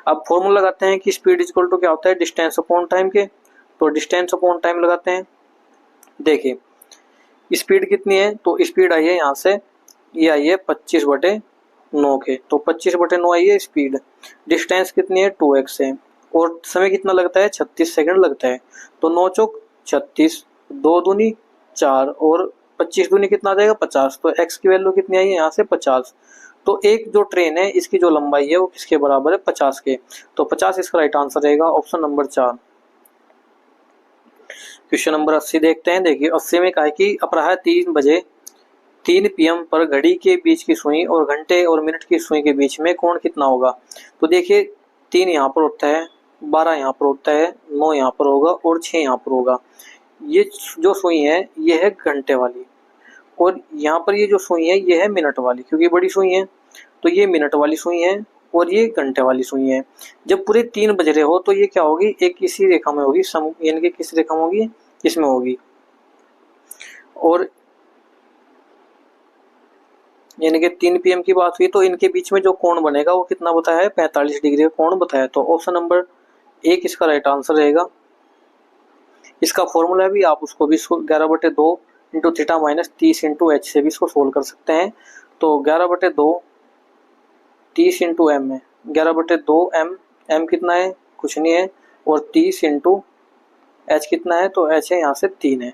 अब फॉर्मूला लगाते हैं कि स्पीड इक्वल टू क्या होता है डिस्टेंस अपॉन टाइम के। तो डिस्टेंस अपॉन टाइम लगाते हैं। देखिए स्पीड कितनी है, तो स्पीड आई है यहाँ से, ये आई है 25/9 के। तो 25/9 आई है स्पीड। डिस्टेंस कितनी है 2x है और समय कितना लगता है 36 सेकंड लगता है। तो 9 चौक 36, 2 दूनी 4 और 25 दूनी कितना आ जाएगा 50। तो x की वैल्यू कितनी आई है यहाँ से 50। तो एक जो ट्रेन है इसकी जो लंबाई है वो किसके बराबर है 50 के। तो 50 इसका राइट आंसर रहेगा, ऑप्शन नंबर 4। क्वेश्चन नंबर 80 देखते हैं। देखिए 80 में कहा है कि अपराह 3 बजे 3 PM पर घड़ी के बीच की सुई और घंटे और मिनट की सुई के बीच में कोण कितना होगा। तो देखिए 3 यहाँ पर होता है, 12 यहाँ पर होता है, 9 यहाँ पर होगा और 6 यहाँ पर होगा। ये जो सुई है ये है घंटे वाली, और यहाँ पर ये जो सुई है ये है मिनट वाली, क्योंकि बड़ी सुई है तो ये मिनट वाली सुई है और ये घंटे वाली सुई है। जब पूरे 3 बज रहे हो तो ये क्या होगी, एक इसी रेखा में होगी, यानी कि किस रेखा में होगी, इसमें होगी। और यानी कि 3 PM की बात हुई तो इनके बीच में जो कोण बनेगा वो कितना बताया है, 45 डिग्री का कोण बताया। तो ऑप्शन नंबर 1 इसका राइट आंसर रहेगा। इसका फॉर्मूला भी आप उसको भी 11/2 into theta minus 30 into H से भी इसको सोल्व कर सकते हैं। तो 11/2 30 इंटू एम है, 11/2 एम कितना है, कुछ नहीं है, और 30 इंटू एच कितना है, तो एच है यहाँ से 3 है।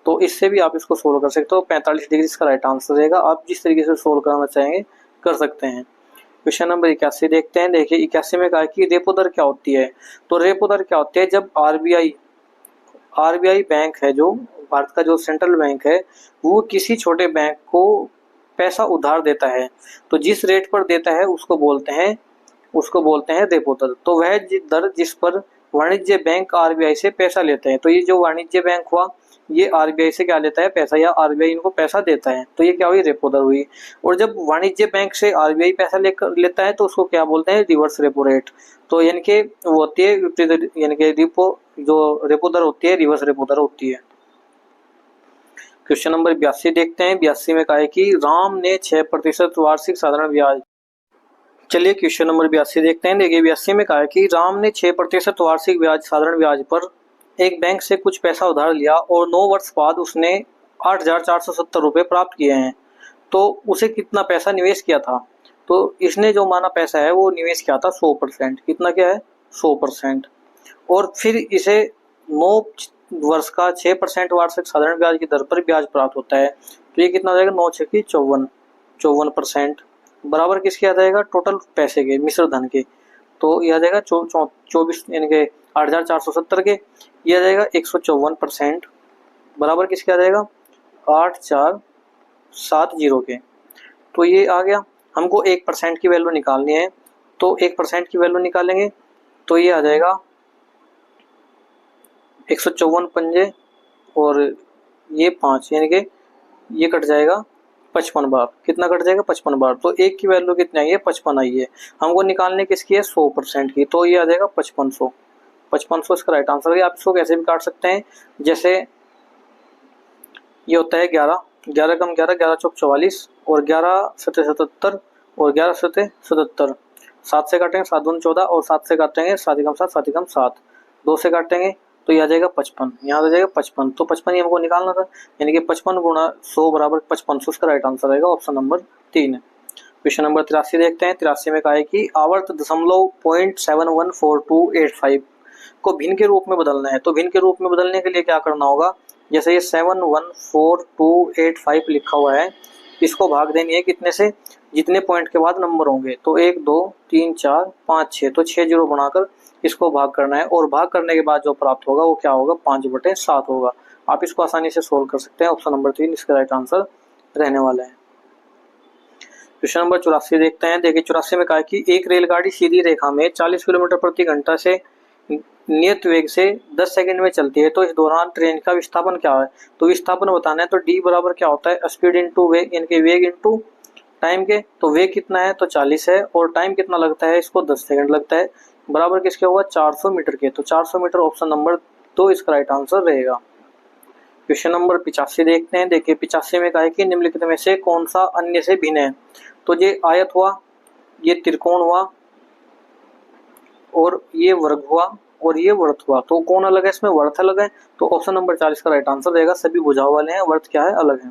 तो इससे भी आप इसको सोल्व कर सकते हो। 45 डिग्री इसका राइट आंसर रहेगा। आप जिस तरीके से सोल्व कराना चाहेंगे कर सकते हैं। क्वेश्चन नंबर 81 देखते हैं। देखिए 81 में कहा कि रेपो दर क्या होती है। तो रेपो दर क्या होती है, जब आरबीआई बैंक है, जो भारत का जो सेंट्रल बैंक है, वो किसी छोटे बैंक को पैसा उधार देता है तो जिस रेट पर देता है उसको बोलते हैं रेपो दर। तो वह दर जिस पर वाणिज्य बैंक आरबीआई से पैसा लेते हैं। तो ये जो वाणिज्य बैंक हुआ ये आरबीआई से क्या लेता है, पैसा, या आरबीआई इनको पैसा देता है, तो ये क्या हुई, रेपो दर हुई। और जब वाणिज्य बैंक से आरबीआई पैसा लेता है तो उसको क्या बोलते हैं, रिवर्स रेपो रेट। तो यानी कि वो होती है विपरीत, यानी कि जो रेपो दर होती है रिवर्स रेपो दर होती है। क्वेश्चन नंबर 82 देखते हैं। 82 में कहा है कि राम ने 6% वार्षिक साधारण ब्याज। चलिए क्वेश्चन नंबर 82 देखते हैं। देखिए 82 में कहा है कि राम ने 6% वार्षिक ब्याज साधारण ब्याज पर एक बैंक से कुछ पैसा उधार लिया और 9 वर्ष बाद उसने 8,470 रुपये प्राप्त किए हैं। तो उसे कितना पैसा निवेश किया था। तो इसने जो माना पैसा है वो निवेश किया था 100%। कितना क्या है, 100%। और फिर इसे 9 वर्ष का 6% वार्षिक साधारण ब्याज की दर पर ब्याज प्राप्त होता है। तो ये कितना हो जाएगा, 9 6 की 54% बराबर किसके आ जाएगा, टोटल पैसे के, मिश्र धन के। तो यह आ जाएगा 24, यानी कि 8,470 के, यह आ जाएगा 154% बराबर किसके आ जाएगा, 8,470 के। तो ये आ गया। हमको 1% की वैल्यू निकालनी है, तो 1% की वैल्यू निकालेंगे तो ये आ जाएगा 154 पंजे और ये 5, यानी कि ये कट जाएगा 55 बार। कितना कट जाएगा, 55 बार। तो 1 की वैल्यू कितनी आई है, 55 आई है। हमको निकालने किसकी है, 100% की। तो ये आ जाएगा 5500 इसका राइट आंसर है। आप इसको कैसे भी काट सकते हैं, जैसे ये होता है 11 कम 11, 11 चौक 44 और 11 सते 77 और 11 सते 77। 7 से काटेंगे 7 दूनी 14 और 7 से काटेंगे 7 एकम 7, 7 एकम 7, 2 से काटेंगे तो ये आ जाएगा 55, यहाँ आ जाएगा 55। तो 55 ही हमको निकालना था, यानी कि 55 गुणा 100 बराबर 5500 इसका राइट आंसर रहेगा ऑप्शन नंबर 3। क्वेश्चन नंबर 83 देखते हैं। 83 में कहा है कि आवर्त दशमलव .714285 को भिन्न के रूप में बदलना है। तो भिन्न के रूप में बदलने के लिए क्या करना होगा, जैसे ये 714285 लिखा हुआ है, इसको भाग देनी है कितने से, जितने पॉइंट के बाद नंबर होंगे। तो 1 2 3 4 5 6, तो 6 जीरो बनाकर इसको भाग करना है, और भाग करने के बाद जो प्राप्त होगा वो क्या होगा, 5/7 होगा। आप इसको आसानी से सोल्व कर सकते हैं। ऑप्शन नंबर 3 इसका राइट आंसर रहने वाला है। क्वेश्चन नंबर 84 देखते हैं। देखिए 84 में कहा है कि एक रेलगाड़ी सीधी रेखा में 40 किलोमीटर प्रति घंटा से नियत वेग से 10 सेकंड में चलती है। तो इस दौरान ट्रेन का विस्थापन क्या है। तो विस्थापन बताना है, तो डी बराबर क्या होता है, स्पीड इंटू वेग, यानी कि वेग इंटू टाइम के। तो वेग कितना है, तो 40 है, और टाइम कितना लगता है, इसको 10 सेकंड लगता है, बराबर किसके होगा, 400 मीटर के। तो 400 मीटर ऑप्शन नंबर 2 इसका राइट आंसर रहेगा। क्वेश्चन नंबर 85 देखते हैं। देखिए 85 में कहा है कि निम्नलिखित में से कौन सा अन्य से भिन्न है। तो ये आयत हुआ, ये त्रिकोण हुआ, और ये वर्ग हुआ, और ये वर्त हुआ। तो कौन अलग है, इसमें वर्त अलग है। तो ऑप्शन नंबर 40 का राइट आंसर रहेगा। सभी भुजाओं वाले हैं, वर्त क्या है, अलग है।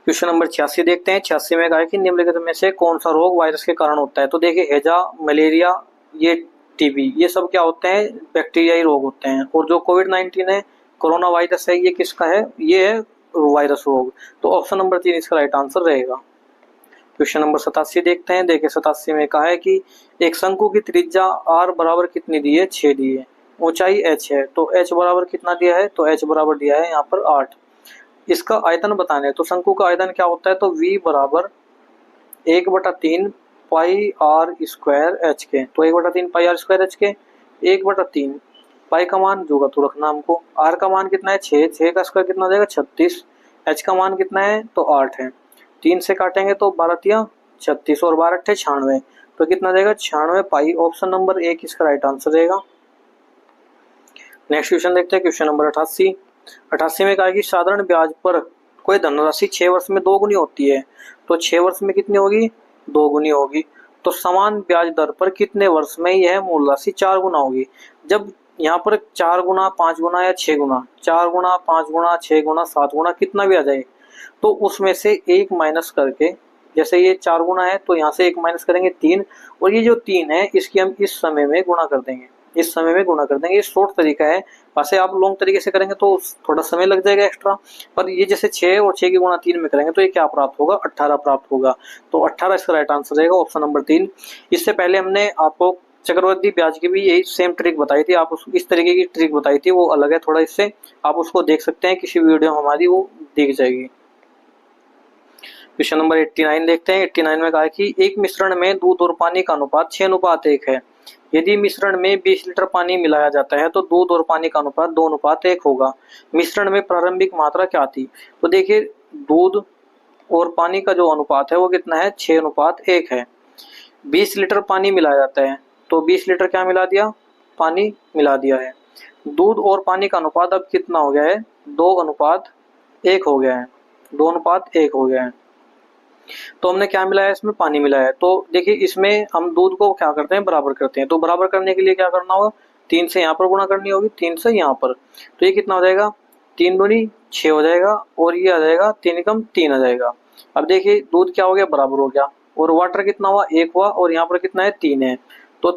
क्वेश्चन नंबर 86 देखते हैं। 86 में कहा है कि निम्नलिखित में से कौन सा रोग वायरस के कारण होता है। तो देखिए हैजा, मलेरिया, ये टीबी, ये सब क्या होते हैं, बैक्टीरियाई रोग होते हैं। और जो कोविड-19 है, कोरोना वायरस है, ये किसका है, ये है वायरस रोग। तो ऑप्शन नंबर 3 इसका राइट आंसर रहेगा। क्वेश्चन नंबर 87 देखते हैं। देखिए 87 में कहा है कि एक शंकु की त्रिज्या r बराबर कितनी दी है, 6 दी है, ऊंचाई h है। तो h बराबर कितना दिया है, तो h बराबर दिया है यहाँ पर 8। इसका आयतन बताना है, तो शंकु का आयतन क्या होता है, तो v बराबर 1/3 पाई आर स्क्वायर एच के। तो 1/3 पाई आर स्क्वायर एच के, 1/3 पाई का मान जो का तो रखना हमको, आर का मान कितना है 6, 6 का स्क्वायर कितना हो जाएगा 36, एच का मान कितना है तो 8 है, 3 से काटेंगे तो 12 36 और 12 96, तो कितना जाएगा 96 पाई। ऑप्शन नंबर 1 इसका राइट आंसर रहेगा। नेक्स्ट क्वेश्चन देखते हैं, क्वेश्चन नंबर 88। 88 में कहा कि साधारण ब्याज पर कोई धनराशि 6 वर्ष में 2 गुनी होती है, तो 6 वर्ष में कितनी होगी 2 गुनी होगी। तो समान ब्याज दर पर कितने वर्ष में यह मूल राशि 4 गुना होगी। जब यहाँ पर 4 गुना 5 गुना या 6 गुना, 4 गुना 5 गुना 6 गुना 7 गुना कितना भी आ जाए, तो उसमें से एक माइनस करके, जैसे ये 4 गुना है तो यहाँ से एक माइनस करेंगे 3, और ये जो 3 है इसकी हम इस समय में गुणा कर देंगे, इस समय में गुणा कर देंगे। ये शॉर्ट तरीका है, वैसे आप लॉन्ग तरीके से करेंगे तो थोड़ा समय लग जाएगा एक्स्ट्रा, पर ये जैसे 6 और 6 की गुणा 3 में करेंगे तो ये क्या प्राप्त होगा 18 प्राप्त होगा। तो 18 इसका राइट आंसर रहेगा, ऑप्शन नंबर 3। इससे पहले हमने आपको चक्रवृद्धि ब्याज की भी यही सेम ट्रिक बताई थी, आप इस तरीके की ट्रिक बताई थी, वो अलग है थोड़ा इससे, आप उसको देख सकते हैं किसी वीडियो में हमारी, वो दिख जाएगी। क्वेश्चन नंबर 89 देखते हैं। 89 में कहा है कि एक मिश्रण में दूध और पानी का अनुपात 6:1 है। यदि मिश्रण में 20 लीटर पानी मिलाया जाता है तो दूध और पानी का अनुपात 2:1 होगा। मिश्रण में प्रारंभिक मात्रा क्या थी। तो देखिए दूध और पानी का जो अनुपात है वो कितना है 6:1 है। 20 लीटर पानी मिलाया जाता है, तो 20 लीटर क्या मिला दिया, पानी मिला दिया है। दूध और पानी का अनुपात अब कितना हो गया है 2:1 हो गया है, 2:1 हो गया है। तो हमने क्या मिलाया, इसमें पानी मिलाया है। तो देखिए इसमें हम दूध को क्या करते हैं बराबर करते हैं, तो बराबर करने के लिए क्या करना होगा, 3 से यहाँ पर गुणा करनी होगी, 3 से यहाँ पर, तो ये कितना हो जाएगा 3 दूनी 6 हो जाएगा, और ये आ जाएगा 3 कम 3 आ जाएगा। अब देखिए दूध क्या हो गया बराबर हो गया, और वाटर कितना हुआ 1 हुआ, और यहाँ पर कितना है 3 है, तो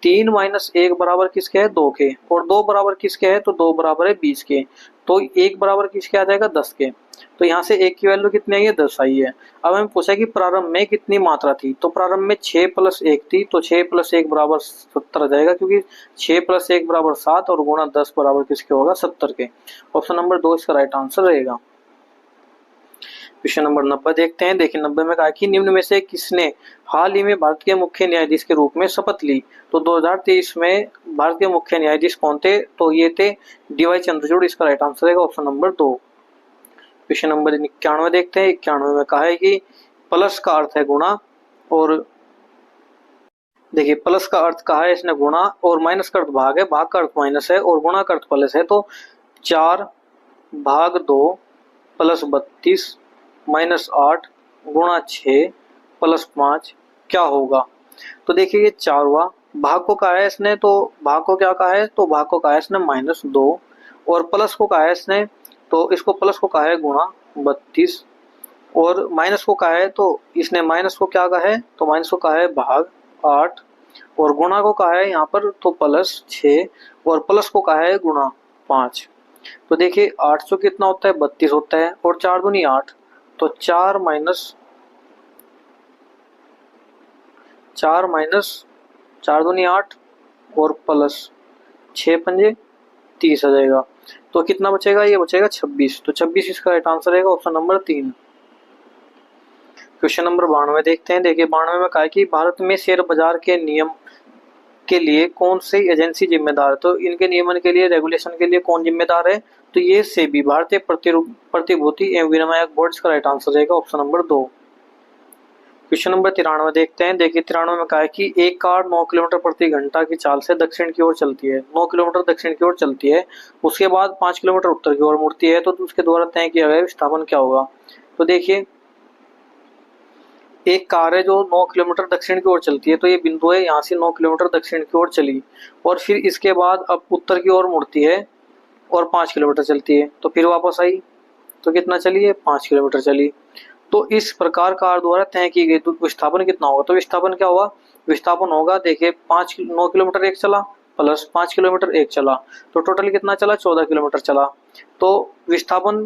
3 माइनस 1 बराबर किसके है 2 के, और 2 बराबर किसके है तो 2 बराबर है 20 के, तो 1 बराबर किसके आ जाएगा 10 के। तो यहाँ से 1 की वैल्यू कितनी आई है 10 आई है। अब हमें पूछा कि प्रारंभ में कितनी मात्रा थी, तो प्रारंभ में 6 + 1 थी, तो 6 + 1 बराबर 70 आ जाएगा, क्योंकि 6 + 1 बराबर 7 और गुणा 10 बराबर किसके होगा 70 के। ऑप्शन नंबर 2 इसका राइट आंसर रहेगा। क्वेश्चन नंबर 90 देखते हैं। देखिए 90 में कहा कि निम्न में से किसने हाल ही में भारत के मुख्य न्यायाधीश के रूप में शपथ ली। तो 2023 में भारत के मुख्य न्यायाधीश कौन थे, तो ये थे DY चंद्रचूड़, इसका राइट आंसर रहेगा ऑप्शन नंबर 2। क्वेश्चन नंबर 91 देखते हैं। 91 में कहा है कि प्लस का अर्थ है गुणा, और देखिए प्लस का अर्थ कहा है इसने गुणा, और माइनस का अर्थ भाग है, भाग का अर्थ माइनस है, और गुणा का अर्थ प्लस है। तो 4/2 + 32 -8 गुणा 6 + 5 क्या होगा। तो देखिए ये 4 हुआ, भाग को कहा है इसने, तो भाग को क्या कहा है, तो भाग को कहा है इसने -2, और प्लस को कहा है इसने, तो इसको प्लस को कहा है गुणा 32, और माइनस को कहा है, तो इसने माइनस को क्या कहा है, तो माइनस को कहा है भाग 8, और गुणा को कहा है यहाँ पर तो +6, और प्लस को कहा है गुणा 5। तो देखिए 8 से कितना होता है 32 होता है, और 4 दूनी 8, तो 4 माइनस 4 दूनी 8 और प्लस 6 पंजे 30 आ जाएगा। तो कितना बचेगा, ये बचेगा 26, तो 26 इसका राइट आंसर रहेगा ऑप्शन नंबर 3। क्वेश्चन नंबर 92 देखते हैं। देखिए 92 में कहा है कि भारत में शेयर बाजार के नियम के लिए कौन सी एजेंसी जिम्मेदार है। तो इनके नियमन के लिए, रेगुलेशन के लिए कौन जिम्मेदार है, तो ये सेबी, भारतीय प्रतिभूति एवं विनियामक बोर्ड, इसका राइट आंसर रहेगा ऑप्शन नंबर 2। क्वेश्चन नंबर 93 देखते हैं। देखिए 93 में कहा है कि एक कार 9 किलोमीटर प्रति घंटा की चाल से दक्षिण की ओर चलती है, 9 किलोमीटर दक्षिण की ओर चलती है, उसके बाद 5 किलोमीटर उत्तर की ओर मुड़ती है, तो उसके द्वारा तय किया गया विस्थापन क्या होगा। तो देखिए एक कार है जो 9 किलोमीटर दक्षिण की ओर चलती है, तो ये बिंदु है, यहाँ से 9 किलोमीटर दक्षिण की ओर चली, और फिर इसके बाद अब उत्तर की ओर मुड़ती है और 5 किलोमीटर चलती है, तो फिर वापस आई, तो कितना चली है 5 किलोमीटर चली। तो इस प्रकार कार द्वारा तय की गई, तो विस्थापन कितना होगा, तो विस्थापन क्या होगा, विस्थापन होगा देखिए 9 किलोमीटर एक चला प्लस 5 किलोमीटर एक चला, तो टोटल कितना चला 14 किलोमीटर चला। तो विस्थापन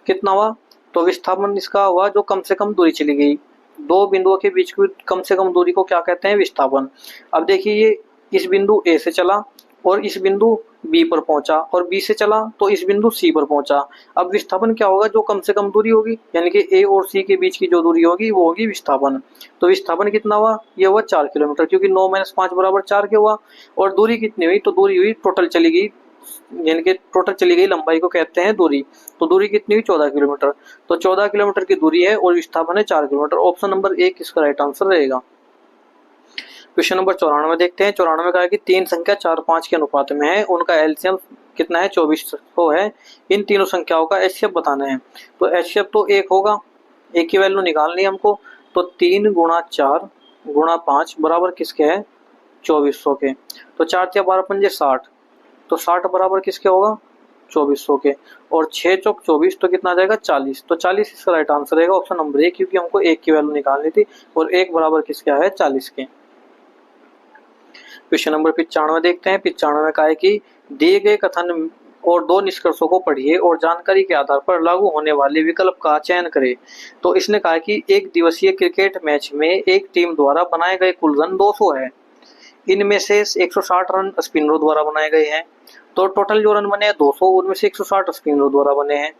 कितना हुआ, तो विस्थापन इसका हुआ जो कम से कम दूरी चली गई, दो बिंदुओं के बीच की कम से कम दूरी को क्या कहते हैं विस्थापन। अब देखिए ये इस बिंदु ए से चला और इस बिंदु बी पर पहुंचा और बी से चला तो इस बिंदु सी पर पहुंचा। अब विस्थापन क्या होगा, जो कम से कम दूरी होगी, यानी कि ए और सी के बीच की जो दूरी होगी वो होगी विस्थापन। तो विस्थापन कितना हुआ, ये हुआ 4 किलोमीटर, क्योंकि 9 - 5 बराबर 4 के हुआ। और दूरी कितनी हुई, तो दूरी हुई टोटल चली गई, यानी कि टोटल चली गई लंबाई को कहते हैं दूरी। तो दूरी कितनी हुई, 14 किलोमीटर। तो 14 किलोमीटर की दूरी है और विस्थापन है 4 किलोमीटर। ऑप्शन नंबर 1 इसका राइट आंसर रहेगा। क्वेश्चन नंबर 94 देखते हैं। 94 का है कि तीन संख्या 4, 5 के अनुपात में है, उनका एलसीएम कितना है, 2400 है। इन तीनों संख्याओं का एचसीएफ बताना है। तो एचसीएफ तो 1 होगा, 1 की वैल्यू निकालनी है हमको। तो 3 × 4 × 5 बराबर किसके है, 2400 के। तो 4 × 12 = 60, तो 60 बराबर किसके होगा, 2400 के। और 6 × 4 = 24, तो कितना आ जाएगा, 40। तो 40 इसका राइट आंसर रहेगा, ऑप्शन नंबर 1, क्योंकि हमको 1 की वैल्यू निकालनी थी और 1 बराबर किसके है, 40 के। क्वेश्चन नंबर 95 देखते हैं। 95 में कहा है कि दिए गए कथन और 2 निष्कर्षों को पढ़िए और जानकारी के आधार पर लागू होने वाले विकल्प का चयन करें। तो इसने कहा कि एक दिवसीय क्रिकेट मैच में एक टीम द्वारा बनाए गए कुल रन 200 है। इनमें से 160 रन स्पिनरों द्वारा बनाए गए हैं। तो टोटल जो रन बने हैं 200, उनमें से 160 स्पिनरों द्वारा बने हैं।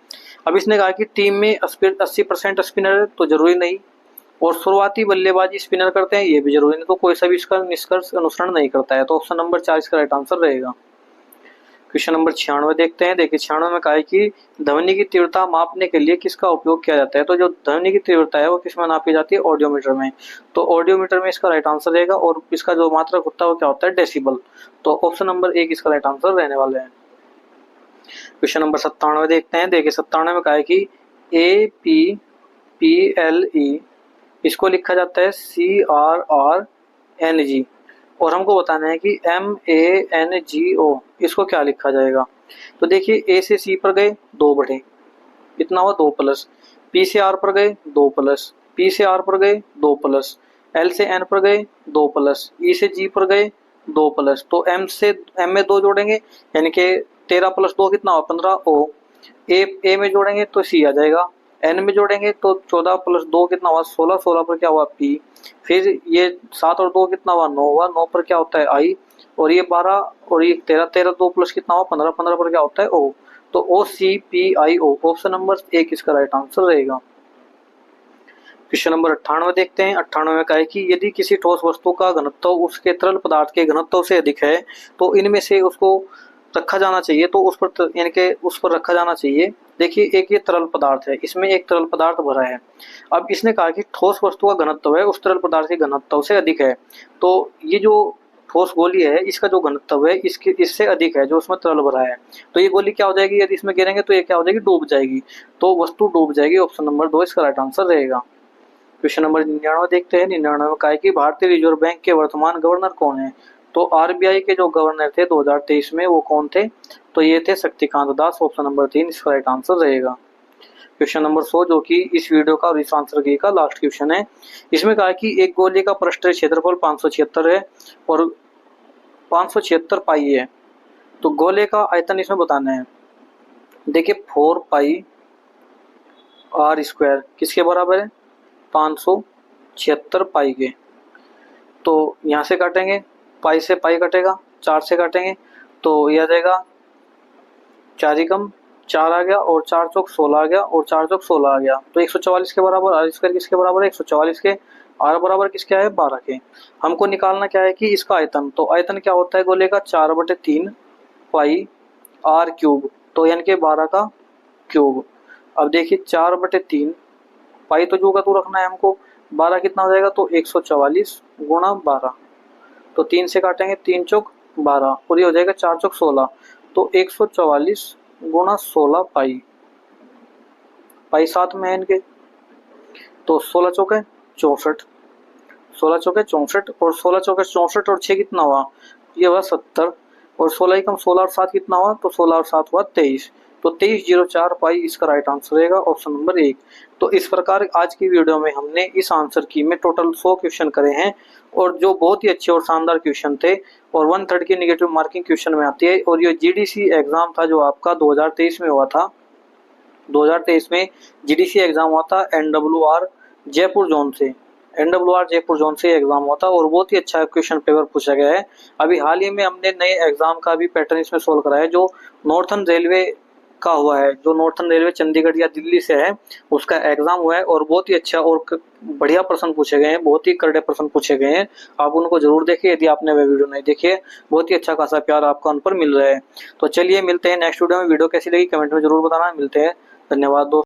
अब इसने कहा कि टीम में 80% स्पिनर, तो जरूरी नहीं। और शुरुआती बल्लेबाजी स्पिनर करते हैं, ये भी जरूरी नहीं। तो कोई सा भी इसका निष्कर्ष अनुसरण नहीं करता है। तो ऑप्शन नंबर 4 इसका राइट आंसर रहेगा। क्वेश्चन नंबर 96 देखते हैं। देखिए 96 में कहा है कि ध्वनि की तीव्रता मापने के लिए किसका उपयोग किया जाता है। तो जो ध्वनि की तीव्रता है वो किस में नापी जाती है, ऑडियोमीटर में। तो ऑडियोमीटर में इसका राइट आंसर रहेगा। और इसका जो मात्रक होता है वो क्या होता है, डेसिबल। तो ऑप्शन नंबर 1 इसका राइट आंसर रहने वाला है। क्वेश्चन नंबर 97 देखते हैं। देखिए 97 में कहा है कि APPLE इसको लिखा जाता है CRRNG। और हमको बताना है कि MANGO इसको क्या लिखा जाएगा। तो देखिए A से C पर गए 2 बढ़े, कितना हुआ, 2 प्लस। P से R पर गए 2 प्लस, P से R पर गए 2 प्लस, L से N पर गए 2 प्लस, E से G पर गए 2 प्लस। तो M से M में 2 जोड़ेंगे, यानी कि 13 + 2 कितना हुआ, 15 O। A में जोड़ेंगे तो C आ जाएगा। N में जोड़ेंगे तो 14 + 2 कितना हुआ, 16, 16 पर क्या हुआ, P। फिर ये 7 और 2 कितना हुआ, 9 हुआ, 9 पर क्या होता है, I। और ये 12 और ये 13, 13 2 प्लस कितना हुआ, 15, 15 पर क्या होता है, O। तो OCPIO ऑप्शन नंबर 1 इसका राइट आंसर रहेगा। क्वेश्चन नंबर 98 देखते हैं। 98 में कहा है कि यदि किसी ठोस वस्तु का घनत्व उसके तरल पदार्थ के घनत्व से अधिक है तो इनमें से उसको रखा जाना चाहिए। तो उस पर, यानी कि उस पर रखा जाना चाहिए। देखिए एक ये तरल पदार्थ है, इसमें एक तरल पदार्थ भरा है। अब इसने कहा कि ठोस वस्तु का घनत्व है उस तरल पदार्थ के घनत्व से अधिक है। तो ये जो ठोस गोली है इसका जो घनत्व है इससे अधिक है जो उसमें तरल भरा है। तो ये गोली क्या हो जाएगी, यदि इसमें गिरेंगे तो ये क्या हो जाएगी, डूब जाएगी। तो वस्तु डूब जाएगी, ऑप्शन नंबर 2 इसका राइट आंसर रहेगा। क्वेश्चन नंबर 99 देखते हैं। 99 में कहा है कि भारतीय रिजर्व बैंक के वर्तमान गवर्नर कौन है। तो आरबीआई के जो गवर्नर थे 2023 में वो कौन थे, तो ये थे शक्तिकांत दास। ऑप्शन नंबर 3 इसका राइट आंसर रहेगा। क्वेश्चन नंबर 100 जो कि इस वीडियो का और इस आंसर की का लास्ट क्वेश्चन है। इसमें कहा है कि एक गोले का पृष्ठीय क्षेत्रफल 576 है और 576 पाई है। तो गोले का आयतन इसमें बताना है। देखिए 4 पाई r² किसके बराबर है, 576 पाई के। तो यहाँ से काटेंगे, पाई से पाई कटेगा, 4 से काटेंगे तो यह आ जाएगा 4 कम 4 आ गया और 4 चौक 16 आ गया और 4 चौक 16 आ गया। तो 144 के बराबर, r² किसके बराबर है, 144 के। r बराबर किसके है, 12 के। हमको निकालना क्या है कि इसका आयतन। तो आयतन क्या होता है गोले का, 4/3 पाई r³। तो यानी कि 12 का क्यूब। अब देखिए 4/3 पाई तो जो का तो रखना है हमको, 12 कितना हो जाएगा, तो 144 × 12। तो 3 से काटेंगे, 3 चौक 12 और ये हो जाएगा 4 चौक 16। तो 144 × 16 पाई, पाई साथ में है इनके। तो 16 चौके 64, 16 चौके 64 और 16 चौके 64 और 6 कितना हुआ, ये हुआ 70। और 16 कम 16 और 7 कितना हुआ, तो 16 और 7 हुआ 23। तो 2304 पाई इसका राइट आंसर रहेगा, ऑप्शन नंबर 1। तो इस प्रकार आज की वीडियो में हमने इस आंसर की में टोटल 100 क्वेश्चन करे हैं और जो बहुत ही अच्छे और शानदार क्वेश्चन थे और 1/3 की नेगेटिव मार्किंग क्वेश्चन में आती है। और ये जीडीसी एग्जाम था जो आपका 2023 में हुआ था। 2023 में जीडीसी एग्जाम हुआ था NWR जयपुर जोन से। NWR जयपुर जोन से एग्जाम हुआ था और बहुत ही अच्छा क्वेश्चन पेपर पूछा गया है। अभी हाल ही में हमने नए एग्जाम का भी पैटर्न इसमें सोल्व करा है, जो नॉर्थन रेलवे का हुआ है, जो नॉर्थन रेलवे चंडीगढ़ या दिल्ली से है, उसका एग्जाम हुआ है और बहुत ही अच्छा और बढ़िया प्रश्न पूछे गए हैं, बहुत ही करड़े प्रश्न पूछे गए हैं। आप उनको जरूर देखिए यदि आपने वह वीडियो नहीं देखी है, बहुत ही अच्छा खासा प्यार आपका उन पर मिल रहा है। तो चलिए मिलते हैं नेक्स्ट वीडियो में। वीडियो कैसी लगी कमेंट में जरूर बताना। मिलते हैं, धन्यवाद दोस्तों।